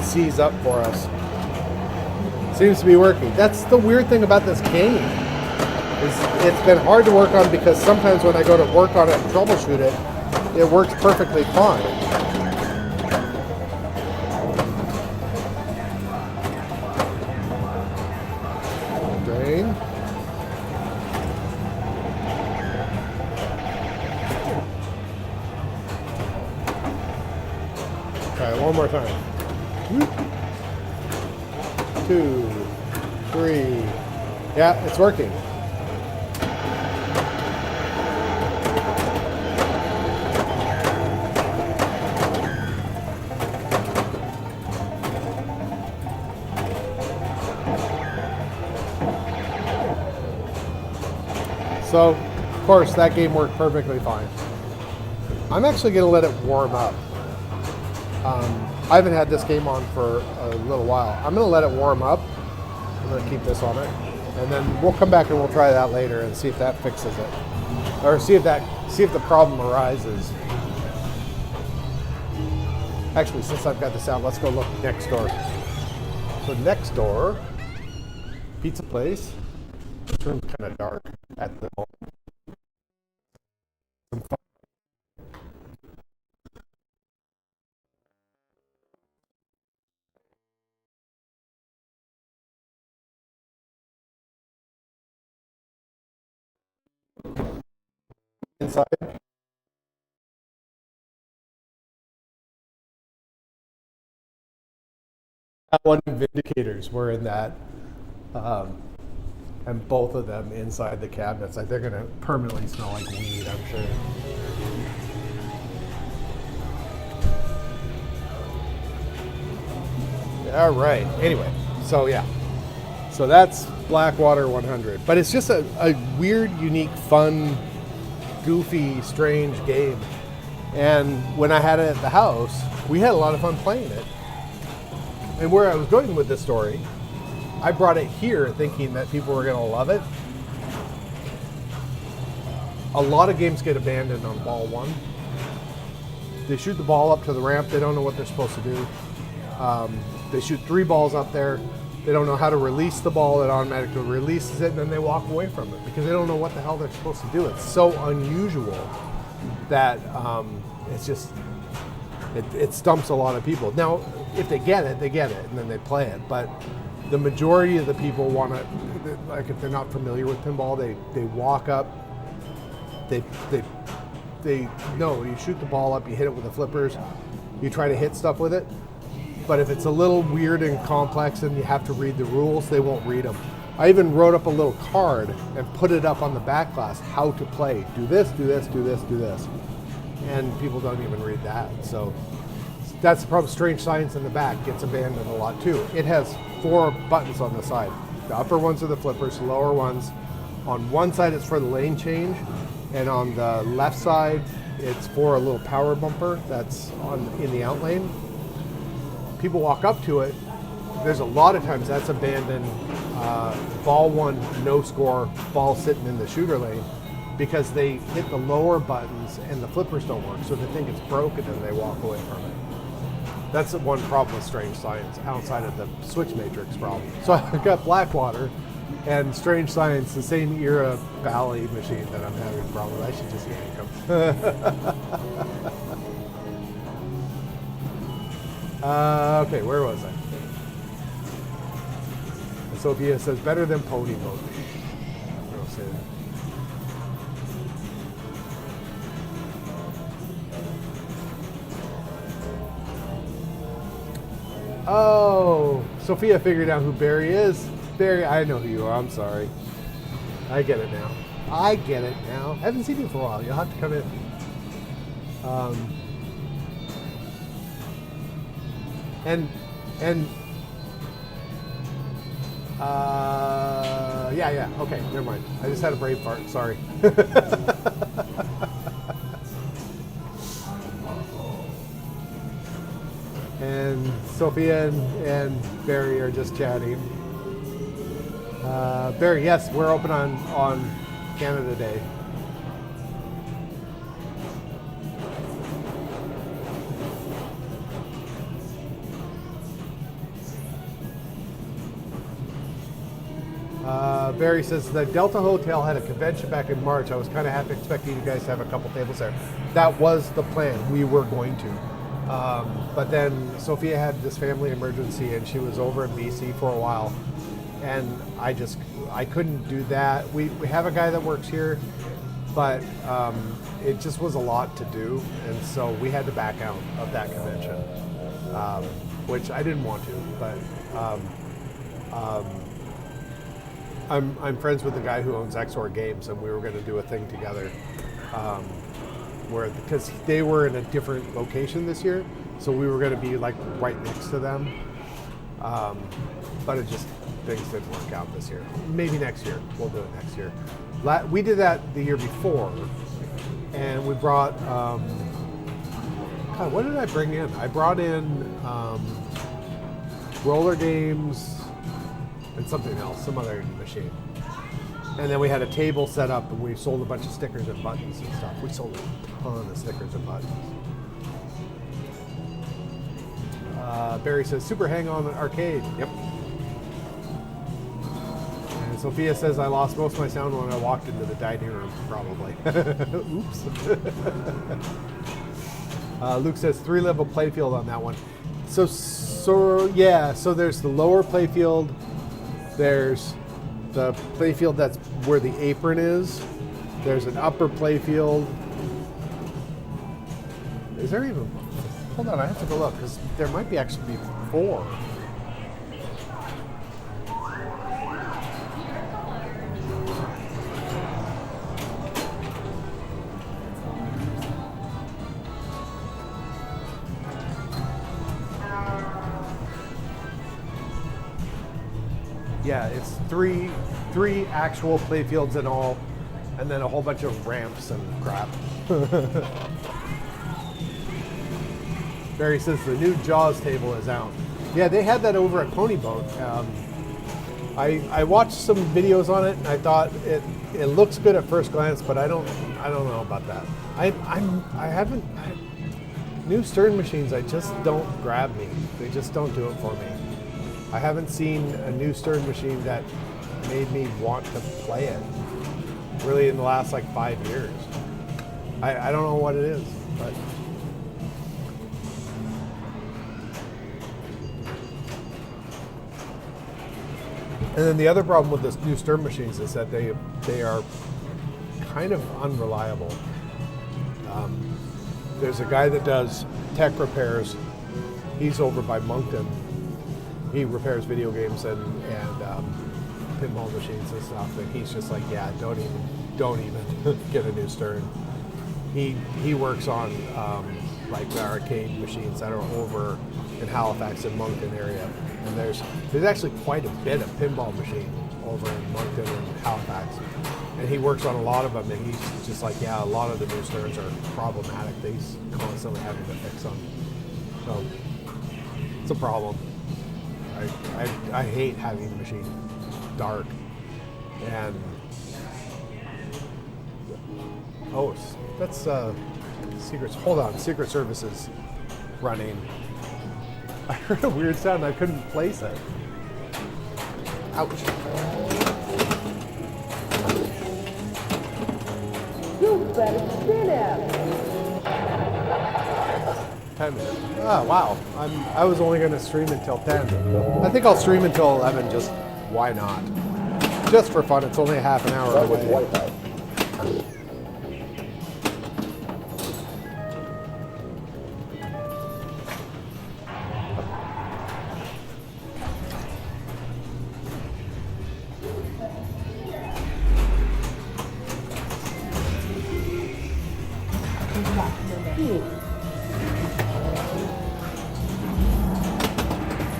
seize up for us. Seems to be working. That's the weird thing about this game. It's been hard to work on because sometimes when I go to work on it and troubleshoot it, it works perfectly fine. Drain. Try it one more time. 2, 3. Yeah, it's working. So, of course, that game worked perfectly fine. I'm actually going to let it warm up. I haven't had this game on for a little while. I'm going to let it warm up. I'm going to keep this on it. And then we'll come back and we'll try that later and see if that fixes it. Or see if the problem arises. Actually, since I've got this out, let's go look next door. So next door, pizza place. This room's kind of dark at the moment. Inside. That one Vindicators were in that, and both of them inside the cabinets. Like they're gonna permanently smell like weed, I'm sure. All right. Anyway, so yeah, so that's Blackwater 100, but it's just a weird, unique, fun, goofy, strange game. And when I had it at the house, we had a lot of fun playing it. And where I was going with this story, I brought it here thinking that people were going to love it. A lot of games get abandoned on ball 1. They shoot the ball up to the ramp. They don't know what they're supposed to do. They shoot 3 balls up there. They don't know how to release the ball. It automatically releases it, and then they walk away from it because they don't know what the hell they're supposed to do. It's so unusual that it's just, it stumps a lot of people. Now, if they get it, and then they play it. But the majority of the people want to, like if they're not familiar with pinball, they walk up, they no, you shoot the ball up, you hit it with the flippers, you try to hit stuff with it. But if it's a little weird and complex and you have to read the rules, they won't read them. I even wrote up a little card and put it up on the back glass, how to play. Do this, do this, do this, do this. And people don't even read that. So that's the problem. Strange Science in the back gets abandoned a lot too. It has 4 buttons on the side. The upper ones are the flippers, the lower ones. On one side it's for the lane change, and on the left side it's for a little power bumper that's in the out lane. People walk up to it. There's a lot of times that's abandoned. Ball 1, no score, ball sitting in the shooter lane because they hit the lower buttons and the flippers don't work. So they think it's broken and they walk away from it. That's the one problem with Strange Science outside of the switch matrix problem. So I've got Blackwater and Strange Science, the same era Bally machine that I'm having a problem with. I should just yank them. Okay, where was I? Sophia says, better than Pony Boat. I'll say that. Oh, Sophia figured out who Barry is. Barry, I know who you are. I'm sorry. I get it now. I haven't seen you for a while. You'll have to come in. Yeah, okay, never mind. I just had a brain fart, sorry. And Sophia and Barry are just chatting. Barry, yes, we're open on Canada Day. Barry says, the Delta Hotel had a convention back in March. I was kind of half expecting you guys to have a couple tables there. That was the plan. We were going to. But then Sophia had this family emergency and she was over in BC for a while. And I couldn't do that. We have a guy that works here, but it just was a lot to do. And so we had to back out of that convention, which I didn't want to, but I'm friends with the guy who owns XOR Games, and we were going to do a thing together, where because they were in a different location this year, so we were going to be like right next to them. But it just things didn't work out this year. Maybe next year. We'll do it next year. We did that the year before, and we brought. God, what did I bring in? I brought in roller games and something else, some other machine. And then we had a table set up, and we sold a bunch of stickers and buttons and stuff. We sold a ton of stickers and buttons. Barry says, Super Hang On Arcade. Yep. And Sophia says, I lost most of my sound when I walked into the dining room, probably. Oops. Luke says 3-level playfield on that one. So there's the lower playfield. There's the playfield that's where the apron is. There's an upper playfield. Is there even? Hold on, I have to go look because there might be actually be 4. Yeah, it's three actual playfields in all, and then a whole bunch of ramps and crap. Barry says the new Jaws table is out. Yeah, they had that over at Pony Boat. I watched some videos on it, and I thought it looks good at first glance, but I don't know about that. New Stern machines, I just don't grab me. They just don't do it for me. I haven't seen a new Stern machine that made me want to play it really in the last like 5 years. I don't know what it is, but and then the other problem with this new Stern machines is that they are kind of unreliable. There's a guy that does tech repairs. He's over by Moncton. He repairs video games and pinball machines and stuff. And he's just like, yeah, don't even get a new Stern. He works on like the arcade machines that are over in Halifax and Moncton area. And there's actually quite a bit of pinball machine over in Moncton and Halifax. And he works on a lot of them, and he's just like, yeah, a lot of the new Sterns are problematic. He's constantly having to fix them. So it's a problem. I hate having the machine dark. And that's Secret. Hold on, Secret Service is running. I heard a weird sound. I couldn't place it. Ouch. You better spin it. 10 minutes. Oh, wow. I was only going to stream until 10. I think I'll stream until 11. Just why not? Just for fun. It's only a half an hour away.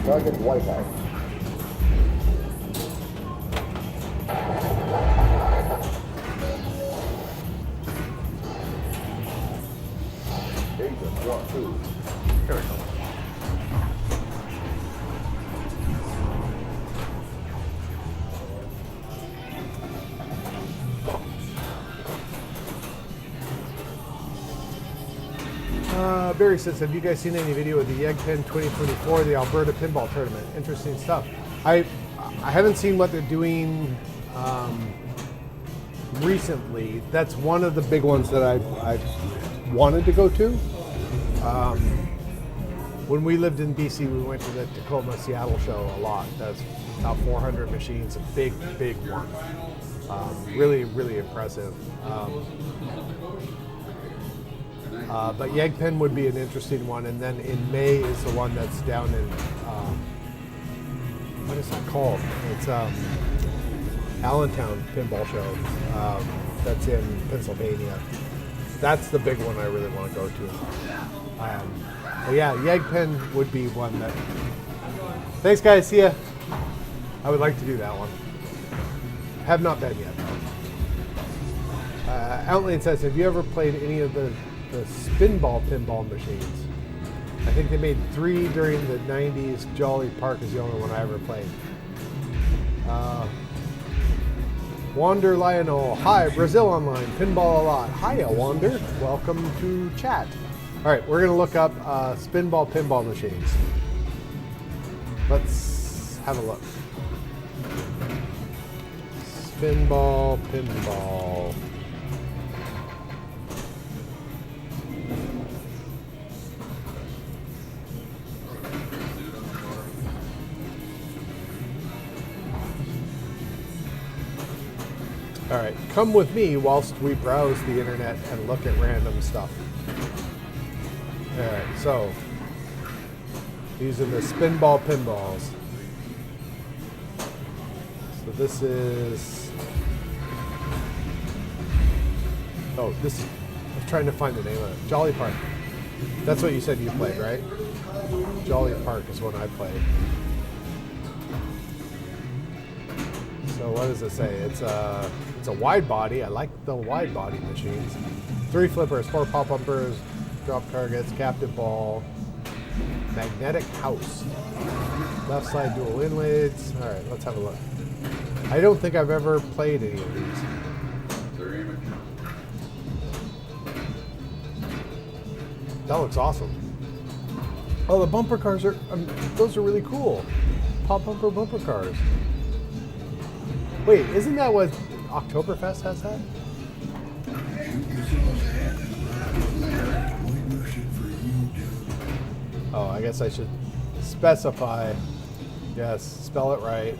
Target wipeout. Agent 1-2. Here we go. Barry says, have you guys seen any video of the YegPen 2024, the Alberta Pinball Tournament? Interesting stuff. I haven't seen what they're doing recently. That's one of the big ones that I wanted to go to. When we lived in BC, we went to the Tacoma Seattle show a lot. That's about 400 machines, a big one. Really, really impressive. But YegPen would be an interesting one, and then in May is the one that's down in what is that called? It's Allentown Pinball Show. That's in Pennsylvania. That's the big one I really want to go to. But yeah, Yegpen would be one that. Thanks, guys. See ya. I would like to do that one. Have not been yet. Outlane says, have you ever played any of the Spinball pinball machines? I think they made 3 during the 90s. Jolly Park is the only one I ever played. Wander Lionel, hi, Brazil Online, Pinball a lot. Hiya, Wander. Welcome to chat. All right, we're going to look up Spinball pinball machines. Let's have a look. Spinball pinball. All right, come with me whilst we browse the internet and look at random stuff. All right, so these are the Spinball pinballs. So this is, I was trying to find the name of it. Jolly Park. That's what you said you played, right? Jolly Park is one I played. So what does it say? It's a wide body. I like the wide body machines. 3 flippers, 4 pop bumpers, drop targets, captive ball, magnetic house, left side dual inlays. All right, let's have a look. I don't think I've ever played any of these. That looks awesome. Oh, the bumper cars are, those are really cool. Pop bumper cars. Wait, isn't that what Oktoberfest has that? Oh, I guess I should specify. Yes, spell it right.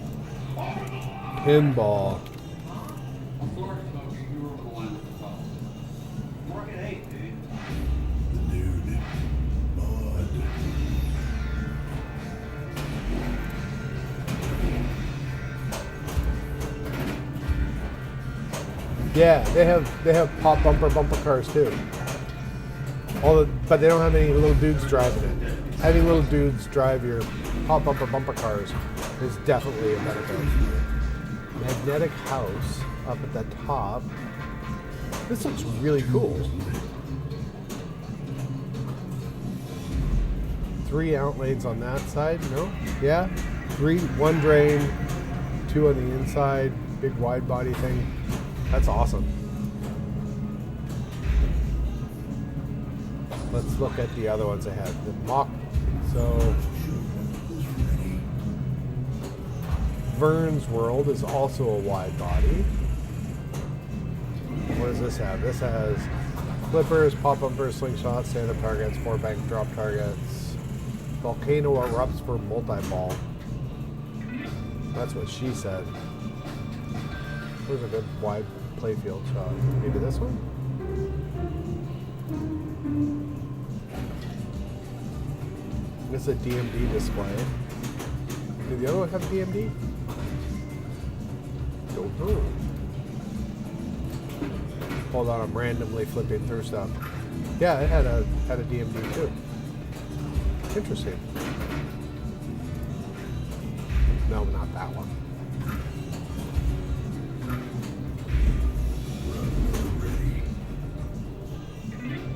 Pinball. Yeah, they have pop bumper cars too. But they don't have any little dudes driving it. Having little dudes drive your pop bumper cars is definitely a benefit. Magnetic house up at the top. This looks really cool. 3 outlays on that side, no? Yeah? 1 drain, 2 on the inside, big wide body thing. That's awesome. Let's look at the other ones I have. The mock. So Vern's World is also a wide body. What does this have? This has flippers, pop bumpers, slingshots, stand-up targets, 4 bank drop targets. Volcano erupts for multi-ball. That's what she said. Where's a good wide playfield shot? Maybe this one? This is a DMD display. Did the other one have DMD? Don't know. Hold on, I'm randomly flipping through stuff. Yeah, it had a DMD too. Interesting. No, not that one.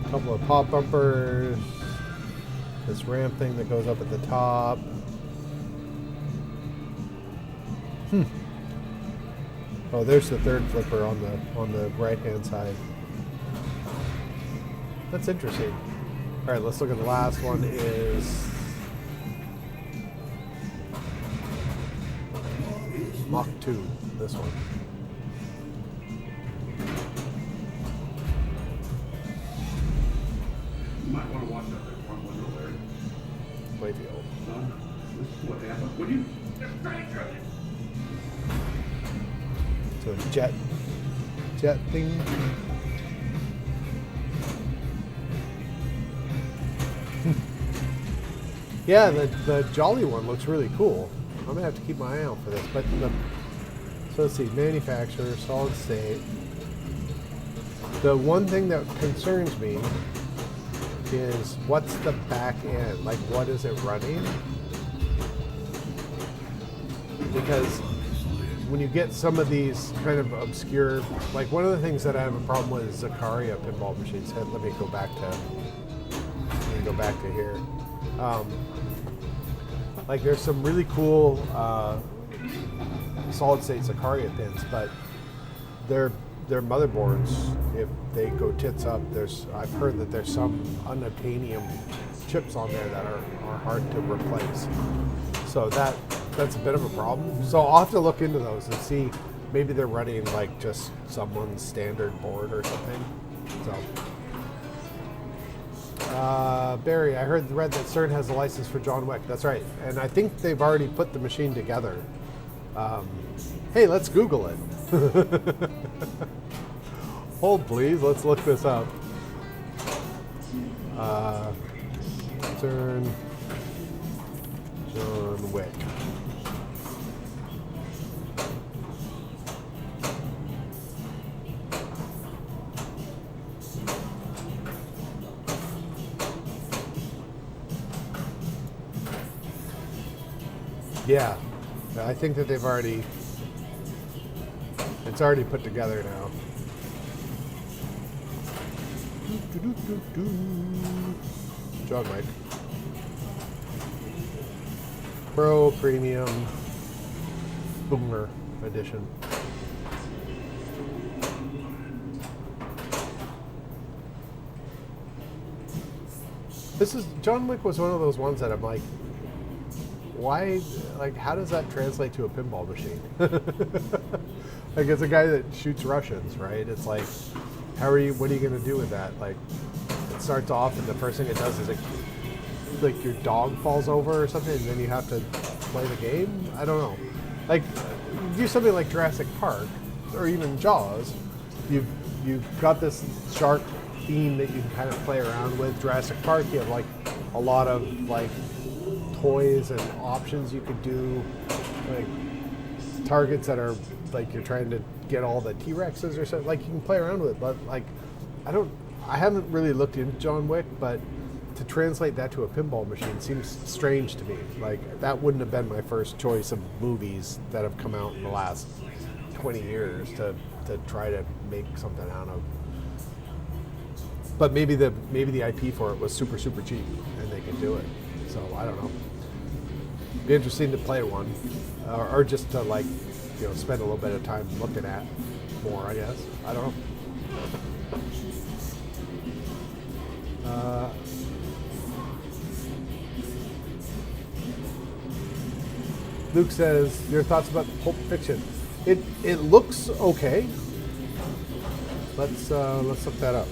Couple of pop bumpers. This ramp thing that goes up at the top. Oh, there's the 3rd flipper on the right hand side. That's interesting. All right, let's look at the last one. Is Mach 2. This one. You might want to watch out that front window there. Playfield. Son, this is what happened. Would you? So a jet thing. Yeah, the Jolly one looks really cool. I'm gonna have to keep my eye out for this. But So let's see, manufacturer, solid state. The one thing that concerns me is what's the back end? Like, what is it running? Because when you get some of these kind of obscure, like one of the things that I have a problem with is Zakaria pinball machines. Let me go back to here. Like there's some really cool solid state Zakaria pins, but their motherboards, if they go tits up, I've heard that there's some unobtainium chips on there that are hard to replace. So that's a bit of a problem. So I'll have to look into those and see. Maybe they're running like just someone's standard board or something. So Barry, I read that CERN has a license for John Wick. That's right, and I think they've already put the machine together. Hey, let's Google it. Hold please, let's look this up. CERN John Wick. Yeah, I think that it's already put together now. John Wick. Pro Premium Boomer Edition. John Wick was one of those ones that I'm like, why, like, how does that translate to a pinball machine? Like, it's a guy that shoots Russians, right? It's like, what are you going to do with that? Like, it starts off and the first thing it does is like your dog falls over or something and then you have to play the game? I don't know. Like, do something like Jurassic Park or even Jaws. You've got this shark theme that you can kind of play around with. Jurassic Park, you have like a lot of like toys and options you could do, like targets that are like you're trying to get all the T-Rexes or something. Like you can play around with it, but like I haven't really looked into John Wick, but to translate that to a pinball machine seems strange to me. Like that wouldn't have been my first choice of movies that have come out in the last 20 years to try to make something out of. But maybe the IP for it was super cheap and they could do it. So I don't know. Be interesting to play one, or just to like, spend a little bit of time looking at more. I guess I don't know. Luke says, your thoughts about Pulp Fiction? It looks okay. Let's look that up.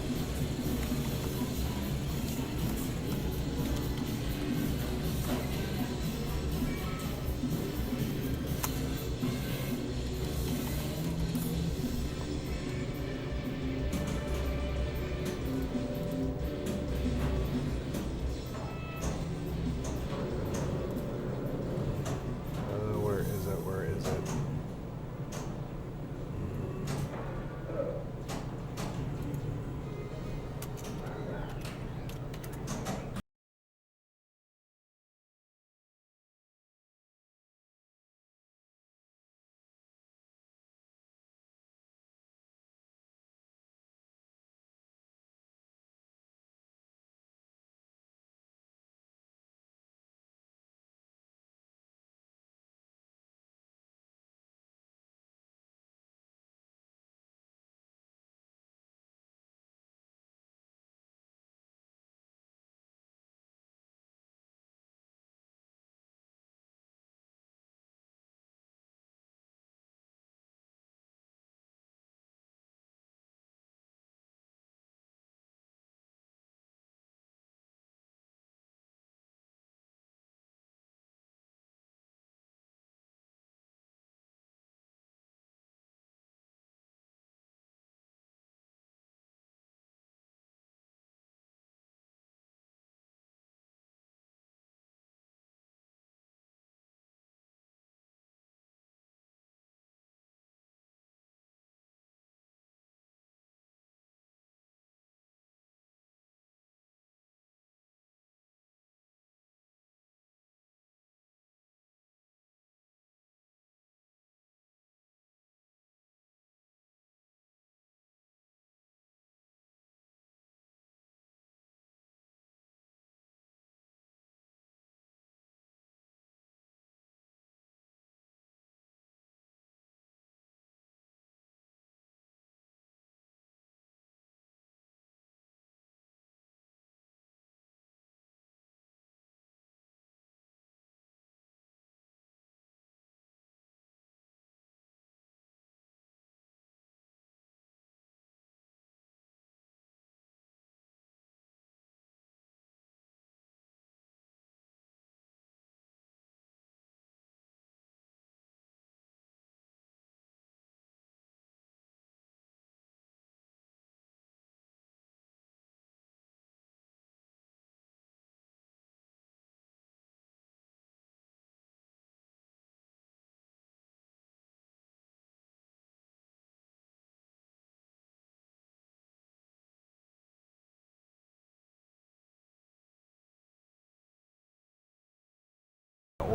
Where is it?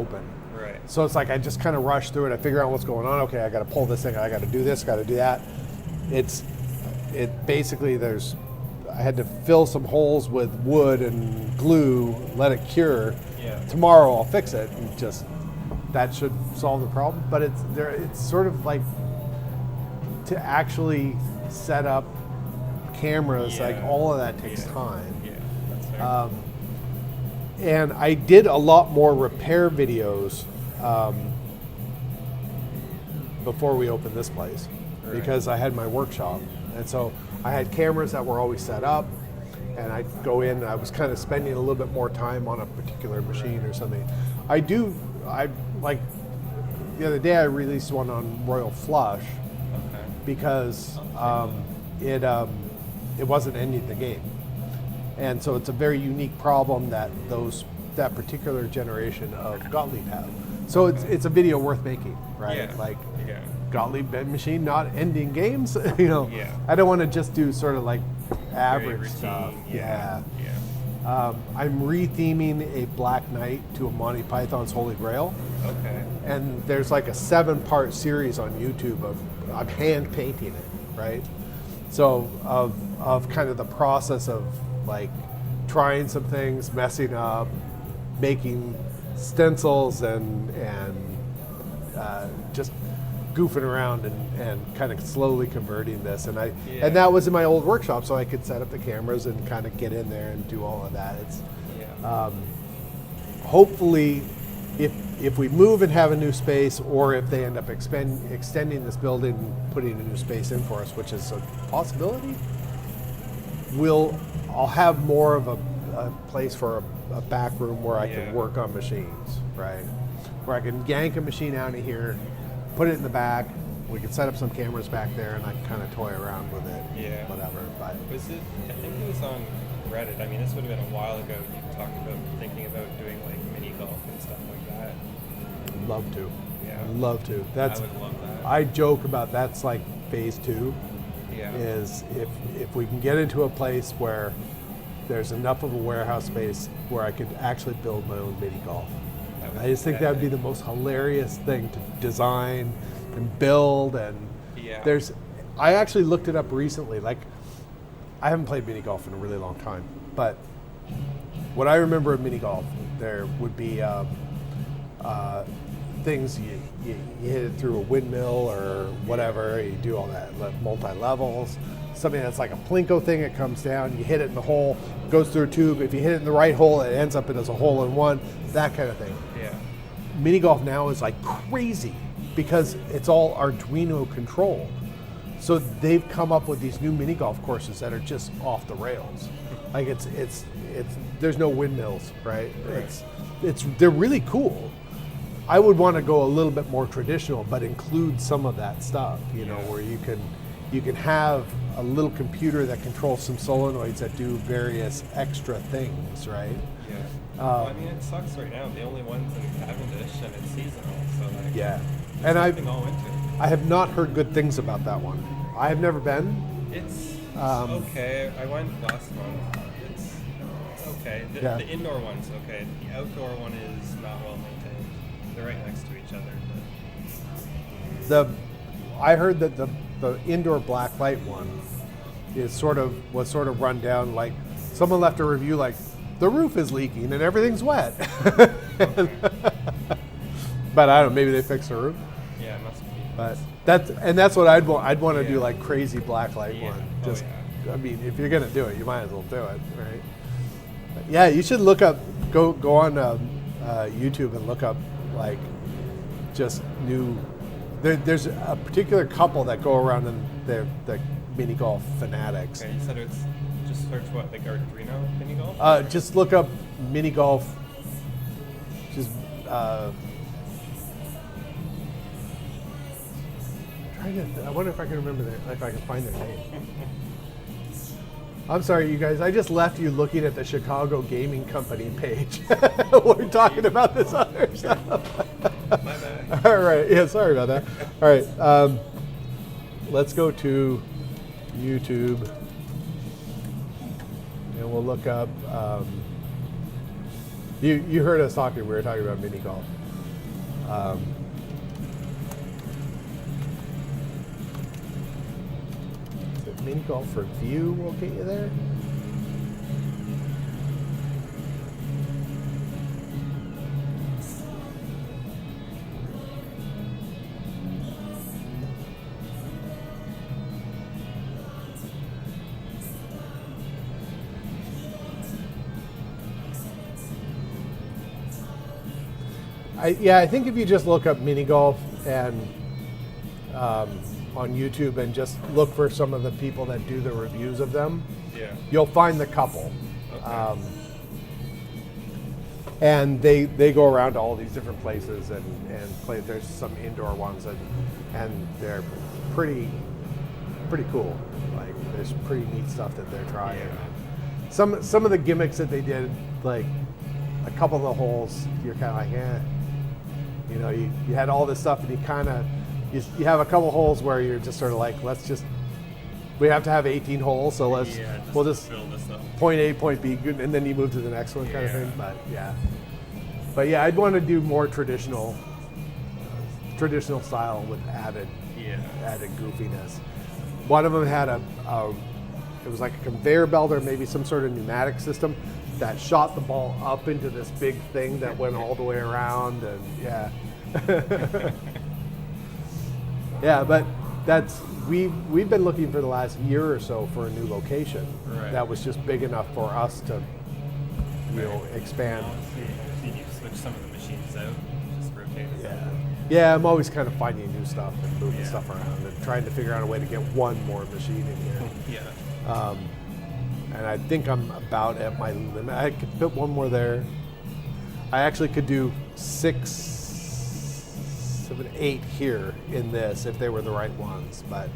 open. Right. So it's like I just kind of rush through it. I figure out what's going on. Okay, I got to pull this thing. I got to do this. Got to do that. It basically I had to fill some holes with wood and glue, let it cure. Yeah. Tomorrow I'll fix it, and just that should solve the problem. But it's sort of like to actually set up cameras, like all of that takes time. Yeah, that's fair. And I did a lot more repair videos before we opened this place because I had my workshop. And so I had cameras that were always set up, and I'd go in and I was kind of spending a little bit more time on a particular machine or something. I like the other day I released one on Royal Flush because it wasn't ending the game. And so it's a very unique problem that that particular generation of Gottlieb have. So it's a video worth making, right? Yeah. Like Yeah. Gottlieb bed machine not ending games. Yeah. I don't want to just do sort of like Very average routine. stuff. Yeah. I'm re-theming a Black Knight to a Monty Python's Holy Grail. Okay. And there's like a 7-part series on YouTube of I'm hand painting it, right? So of kind of the process of like trying some things, messing up, making stencils and just goofing around and kind of slowly converting this. And and that was in my old workshop, so I could set up the cameras and kind of get in there and do all of that. It's hopefully if we move and have a new space, or if they end up extending this building, putting a new space in for us, which is a possibility, I'll have more of a place for a back room where I can work on machines, right? Where I can yank a machine out of here, put it in the back. We can set up some cameras back there, and I can kind of toy around with it. Yeah. Whatever. But Was it? I think it was on Reddit. I mean, this would have been a while ago. You talked about thinking about doing like mini golf and stuff like that. I'd love to. Yeah. I'd love to. I would love that. I joke about that's like phase 2. Yeah. Is if we can get into a place where there's enough of a warehouse space where I could actually build my own mini golf. I just think that would be the most hilarious thing to design and build. And I actually looked it up recently. Like, I haven't played mini golf in a really long time, but what I remember of mini golf, there would be things you hit it through a windmill or whatever. You do all that multi-levels. Something that's like a plinko thing. It comes down, you hit it in the hole, goes through a tube. If you hit it in the right hole, it ends up as a hole-in-one. That kind of thing. Yeah. Mini golf now is like crazy because it's all Arduino controlled. So they've come up with these new mini golf courses that are just off the rails. Like it's there's no windmills, right? They're really cool. I would want to go a little bit more traditional, but include some of that stuff, where you can have a little computer that controls some solenoids that do various extra things, right? Yeah. Well, I mean, it sucks right now. The only one's in Cavendish, and it's seasonal, so like. Yeah. There's And nothing all winter. I have not heard good things about that one. I have never been. It's okay. I went last month. It's okay. The indoor one's okay. The outdoor one is not well maintained. They're right next to each other. I heard that the indoor black light one was sort of run down. Like someone left a review like the roof is leaking and everything's wet. But I don't know. Maybe they fixed the roof. Yeah, it must be. But that's what I'd want. I'd want to do like crazy black light one. Oh, I mean, if you're gonna do it, you might as well do it, right? But yeah, you should look up. Go on YouTube and look up like just new. There's a particular couple that go around and they're the mini golf fanatics. Okay, you said it's just search what, like Arduino mini golf? Just look up mini golf. Just I wonder if I can remember if I can find their name. I'm sorry, you guys. I just left you looking at the Chicago Gaming Company page. We're talking about this other stuff. My bad. All right. Yeah, sorry about that. All right. Let's go to YouTube. And we'll look up. You heard us talking. We were talking about mini golf. The mini golf review will get you there. I think if you just look up mini golf and on YouTube and just look for some of the people that do the reviews of them, you'll find the couple. Okay. And they go around to all these different places and play. There's some indoor ones and they're pretty cool. Like there's pretty neat stuff that they're trying. Yeah. Some of the gimmicks that they did, like a couple of the holes, you're kind of like, eh. You know, you had all this stuff, and you have a couple holes where you're just sort of like, we have to have 18 holes, so we'll just fill this up. Point A, point B, good, and then you move to the next one, kind of thing. But yeah, I'd want to do more traditional style with added goofiness. One of them had it was like a conveyor belt or maybe some sort of pneumatic system that shot the ball up into this big thing that went all the way around, and yeah. Yeah, but we've been looking for the last year or so for a new location that was just big enough for us to, expand. You need to switch some of the machines out, just rotate it. Yeah, I'm always kind of finding new stuff and moving stuff around and trying to figure out a way to get one more machine in here. Yeah. And I think I'm about at my limit. I could put one more there. I actually could do 6, 7, 8 here in this if they were the right ones. But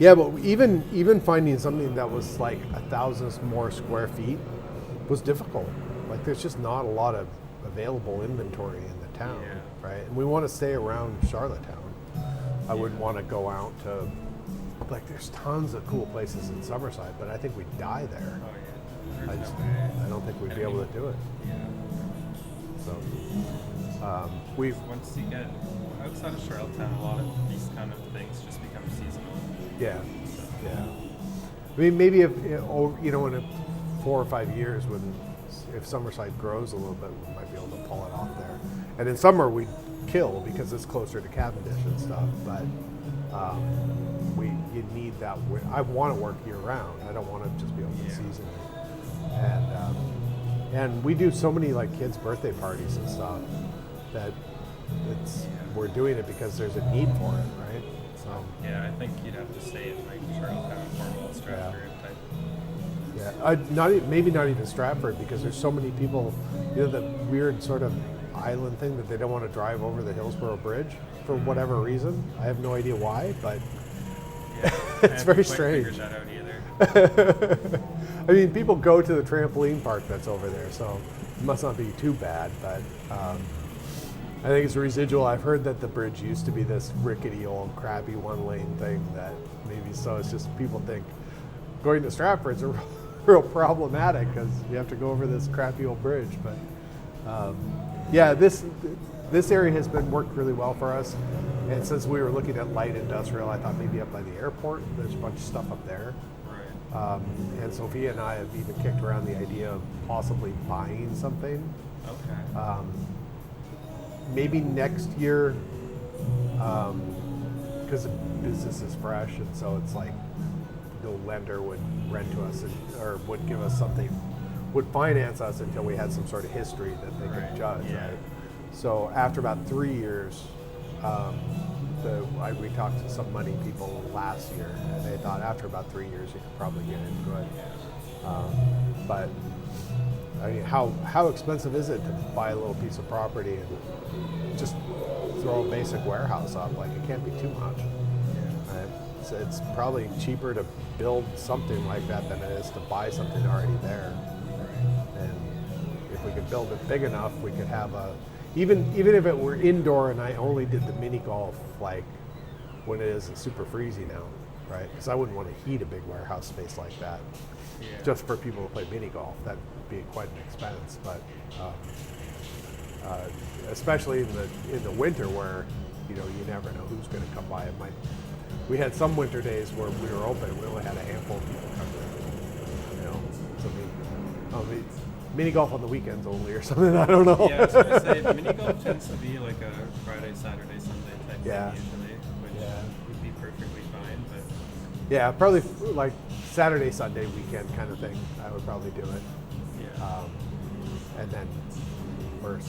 but even finding something that was like 1,000 more square feet was difficult. Like there's just not a lot of available inventory in the town, right? And we want to stay around Charlottetown. I wouldn't want to go out to. Like there's tons of cool places in Summerside, but I think we'd die there. Oh yeah. I don't think we'd be able to do it. Yeah. So once you get outside of Charlottetown, a lot of these kind of things just become seasonal. Yeah. I mean, maybe if in 4 or 5 years, if Summerside grows a little bit, we might be able to pull it off there. And in summer we'd kill because it's closer to Cavendish and stuff, but. You need that. I want to work year round. I don't want to just be open seasonally. And we do so many like kids' birthday parties and stuff that we're doing it because there's a need for it, right? So yeah, I think you'd have to stay in like Charlottetown, Cornwall, Stratford type. Yeah, maybe not even Stratford because there's so many people. The weird sort of island thing that they don't want to drive over the Hillsborough Bridge for whatever reason. I have no idea why, but it's very strange. Figure that out either. I mean, people go to the trampoline park that's over there, so it must not be too bad. But I think it's residual. I've heard that the bridge used to be this rickety old crappy one-lane thing that maybe so it's just people think going to Stratford's real problematic because you have to go over this crappy old bridge. But this area has been worked really well for us. And since we were looking at light industrial, I thought maybe up by the airport, there's a bunch of stuff up there. Right. And Sophia and I have even kicked around the idea of possibly buying something. Okay. Maybe next year, because the business is fresh, and so it's like no lender would rent to us or would give us something, would finance us until we had some sort of history that they could judge. Yeah. Right? So after about 3 years, we talked to some money people last year, and they thought after about 3 years you could probably get into it. But I mean, how expensive is it to buy a little piece of property and just throw a basic warehouse up? Like it can't be too much. Right? So it's probably cheaper to build something like that than it is to buy something already there. And if we could build it big enough, we could have even if it were indoor and I only did the mini golf like when it isn't super freezy now, right? Because I wouldn't want to heat a big warehouse space like that just for people to play mini golf. That'd be quite an expense. But especially in the winter where you never know who's going to come by. We had some winter days where we were open, we only had a handful of people come in. So mini golf on the weekends only or something. I don't know. Yeah, I was going to say mini golf tends to be like a Friday, Saturday, Sunday type thing usually, which would be perfectly fine. But yeah, probably like Saturday, Sunday weekend kind of thing. I would probably do it. yeah, And then or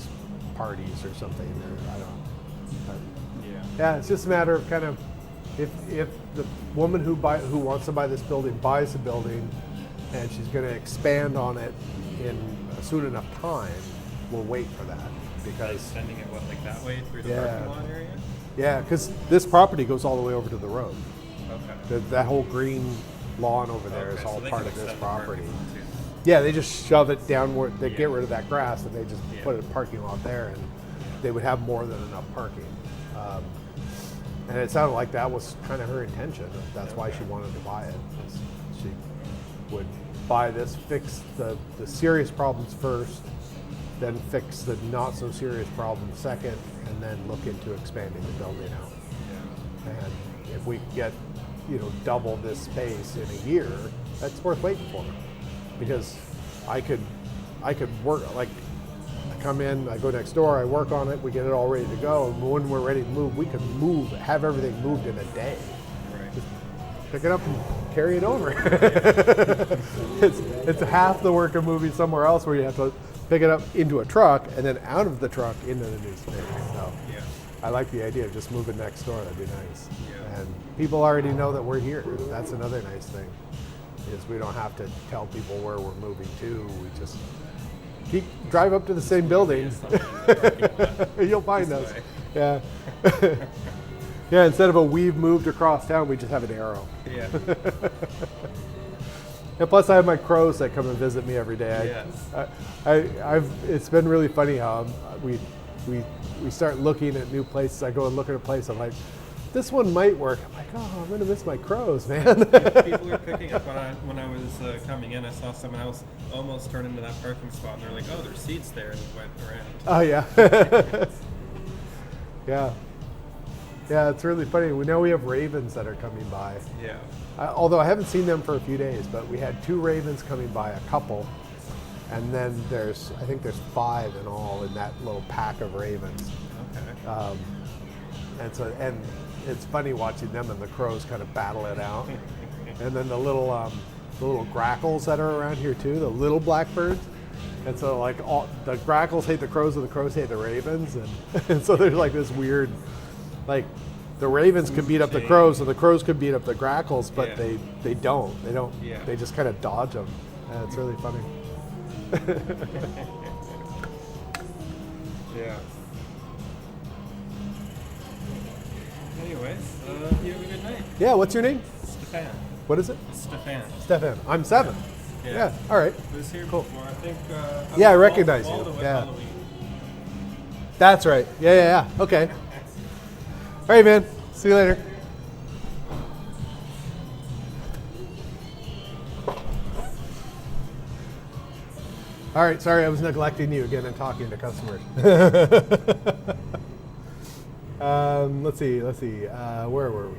parties or something. Or I don't know. But, yeah, it's just a matter of kind of if the woman who wants to buy this building buys the building and she's going to expand on it in a soon enough time, we'll wait for that because sending it like that way through the Yeah. parking lot area. yeah, because this property goes all the way over to the road. Okay. That whole green lawn over there is Okay, all so they part can of this extend the parking property. lot, too. Yeah, they just shove it downward. They Yeah. get rid of that grass and they just Yeah. put a parking lot there, and they would have more than enough parking. And it sounded like that was kind of her intention. That's why she wanted to buy it. She would buy this, fix the serious problems first, then fix the not so serious problems second, and then look into expanding the building out. Yeah. And if we could get, double this space in a year, that's worth waiting for. Because I could work, like, I come in, I go next door, I work on it, we get it all ready to go, and when we're ready to move, we can have everything moved in a day. Right. Just pick it up and carry it over. it's half the work of moving somewhere else where you have to pick it up into a truck and then out of the truck into the new space. So Yeah. I like the idea of just moving next door. That'd be nice. Yeah. And people already know that we're here. That's another nice thing, is we don't have to tell people where we're moving to. We just drive up to the same building. You'll find This us. way. Yeah. Yeah, instead of a we've moved across town, we just have an arrow. Yeah. And plus, I have my crows that come and visit me every day. Yes. It's been really funny how we start looking at new places. I go and look at a place. I'm like, this one might work. I'm like, oh, I'm gonna miss my crows, man. People were picking up when I was coming in. I saw someone else almost turn into that parking spot, and they're like, "Oh, there's seats there," and went around. Oh yeah. Yeah, it's really funny. We know we have ravens that are coming by. Yeah. Although I haven't seen them for a few days, but we had 2 ravens coming by, a couple, and then I think there's 5 in all in that little pack of ravens. Okay. And it's funny watching them and the crows kind of battle it out. And then the little grackles that are around here too, the little blackbirds. And so like the grackles hate the crows and the crows hate the ravens, and so there's like this weird, like the ravens can beat up the crows and the crows can beat up the grackles, but Yeah. they don't. Yeah. They just kind of dodge them. And it's really funny. Yeah. Anyways, you have a good night. Yeah, what's your name? Stefan. What is it? Stefan. Stefan. I'm 7. Yeah. All right. I was here Cool. before. I think. Yeah, I recognize you. Waldo at Yeah. Halloween. That's right. Yeah. Okay. All right, man. See you later. All right. Sorry, I was neglecting you again and talking to customers. Let's see. Where were we?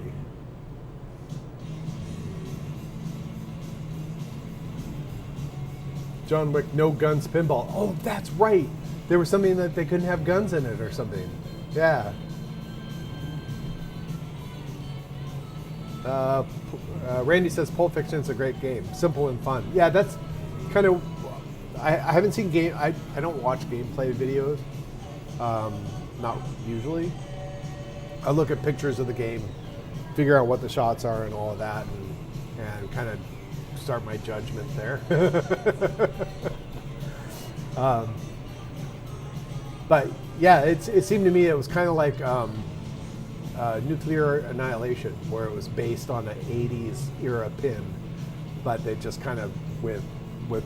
John Wick, no guns pinball. Oh, that's right. There was something that they couldn't have guns in it or something. Yeah. Randy says Pulp Fiction is a great game. Simple and fun. Yeah, that's kind of... I haven't seen game... I don't watch gameplay videos. Not usually. I look at pictures of the game, figure out what the shots are and all of that, and kind of start my judgment there. But yeah, it seemed to me it was kind of like Nuclear Annihilation, where it was based on an 80s era pin, but they just kind of with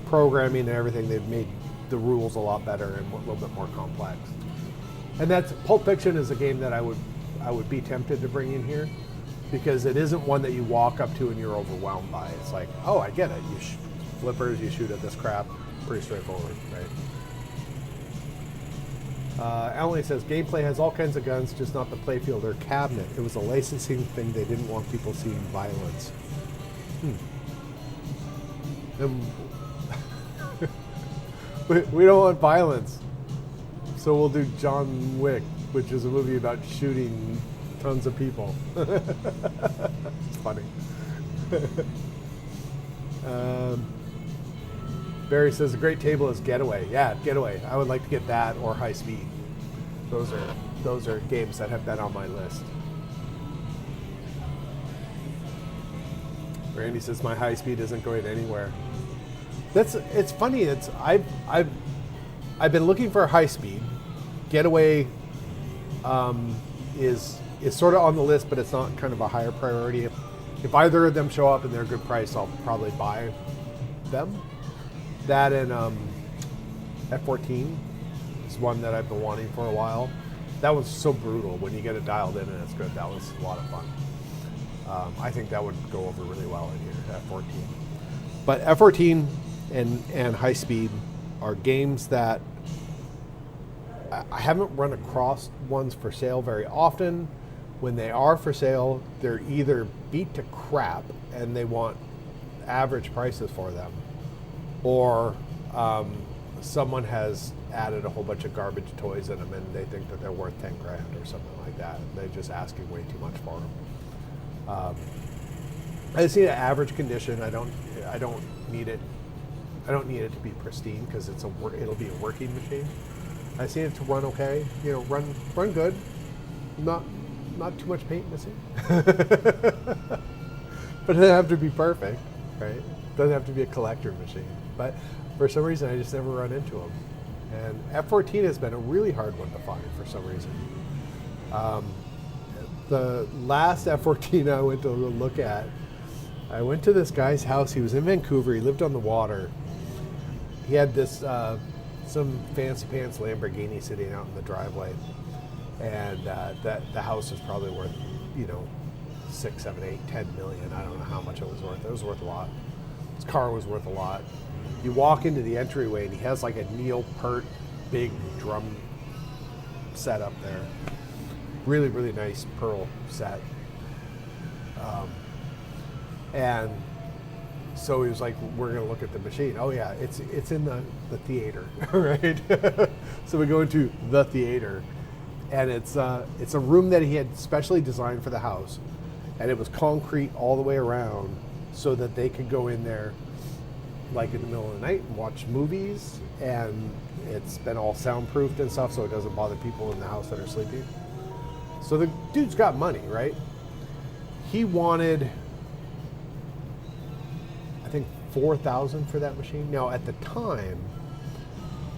programming and everything, they've made the rules a lot better and a little bit more complex. And that's Pulp Fiction is a game that I would be tempted to bring in here, because it isn't one that you walk up to and you're overwhelmed by. It's like, oh, I get it. You flippers, you shoot at this crap. Pretty straightforward, right? Emily says, gameplay has all kinds of guns, just not the playfield or cabinet. It was a licensing thing. They didn't want people seeing violence. We don't want violence. So we'll do John Wick, which is a movie about shooting tons of people. It's funny. Barry says a great table is Getaway. Yeah, Getaway. I would like to get that or High Speed. Those are games that have been on my list. Randy says my High Speed isn't going anywhere. It's funny. I've been looking for a High Speed. Getaway is sort of on the list, but it's not kind of a higher priority. If either of them show up and they're a good price, I'll probably buy them. That and F14 is one that I've been wanting for a while. That was so brutal when you get it dialed in and it's good. That was a lot of fun. I think that would go over really well in here, F14. But F14 and High Speed are games that I haven't run across ones for sale very often. When they are for sale, they're either beat to crap and they want average prices for them, or someone has added a whole bunch of garbage toys in them and they think that they're worth 10 grand or something like that. They're just asking way too much for them. I just need an average condition. I don't need it. I don't need it to be pristine because it'll be a working machine. I just need it to run okay. Run good. Not too much paint missing. But it doesn't have to be perfect, right? It doesn't have to be a collector machine. But for some reason, I just never run into them. And F14 has been a really hard one to find for some reason. The last F14 I went to look at, I went to this guy's house. He was in Vancouver. He lived on the water. He had this some fancy pants Lamborghini sitting out in the driveway, and the house was probably worth 6, 7, 8, 10 million. I don't know how much it was worth. It was worth a lot. His car was worth a lot. You walk into the entryway and he has like a Neil Peart big drum set up there. Really, really nice Pearl set. And so he was like, we're going to look at the machine. Oh yeah, it's in the theater, right? So we go into the theater, and it's a room that he had specially designed for the house, and it was concrete all the way around so that they could go in there like in the middle of the night and watch movies, and it's been all soundproofed and stuff so it doesn't bother people in the house that are sleeping. So the dude's got money, right? He wanted, I think, $4,000 for that machine. Now at the time,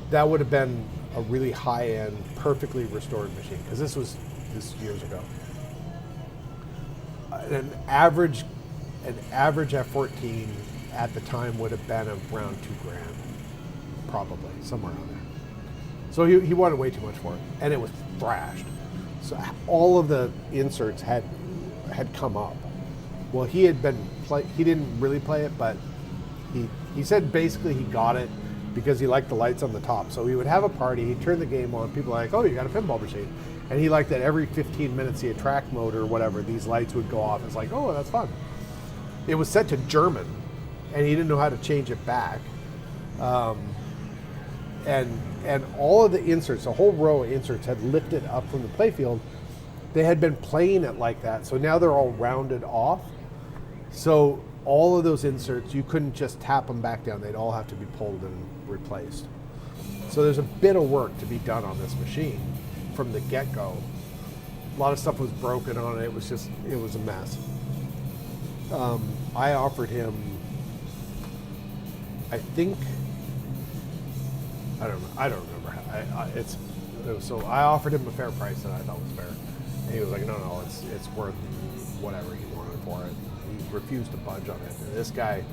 that would have been a really high-end, perfectly restored machine, because this years ago. An average F14 at the time would have been around $2,000, probably somewhere around there. So he wanted way too much for it, and it was thrashed. So all of the inserts had come up. Well, he didn't really play it, but he said basically he got it because he liked the lights on the top. So he would have a party, he'd turn the game on, people are like, oh, you got a pinball machine. And he liked that every 15 minutes, the attract mode or whatever, these lights would go off. It's like, oh, that's fun. It was set to German, and he didn't know how to change it back. And all of the inserts, a whole row of inserts had lifted up from the playfield. They had been playing it like that, so now they're all rounded off. So all of those inserts, you couldn't just tap them back down. They'd all have to be pulled and replaced. So there's a bit of work to be done on this machine from the get-go. A lot of stuff was broken on it. It was a mess. I offered him, I think, I don't remember. So I offered him a fair price that I thought was fair. And he was like, no, it's worth whatever he wanted for it. He refused to budge on it. And this guy,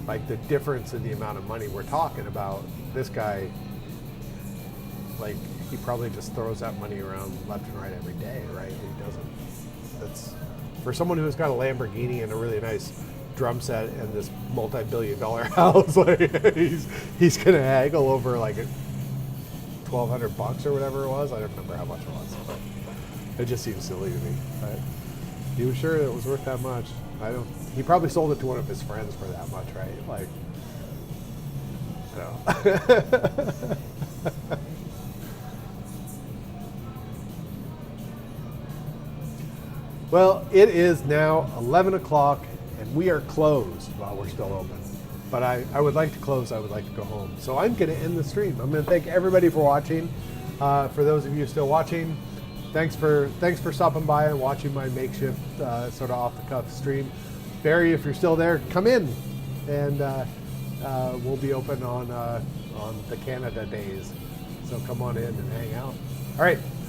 like the difference in the amount of money we're talking about, this guy, like, he probably just throws that money around left and right every day, right? He doesn't. That's, for someone who's got a Lamborghini and a really nice drum set and this multi-billion-dollar house, like he's gonna haggle over like $1,200 or whatever it was. I don't remember how much it was. But it just seems silly to me. Right? He was sure it was worth that much. I don't. He probably sold it to one of his friends for that much, right? Like, no. Well, it is now 11 o'clock, and we are closed while we're still open. But I would like to close. I would like to go home. So I'm going to end the stream. I'm going to thank everybody for watching. For those of you still watching, thanks for stopping by and watching my makeshift sort of off-the-cuff stream. Barry, if you're still there, come in, and we'll be open on the Canada days. So come on in and hang out. All right.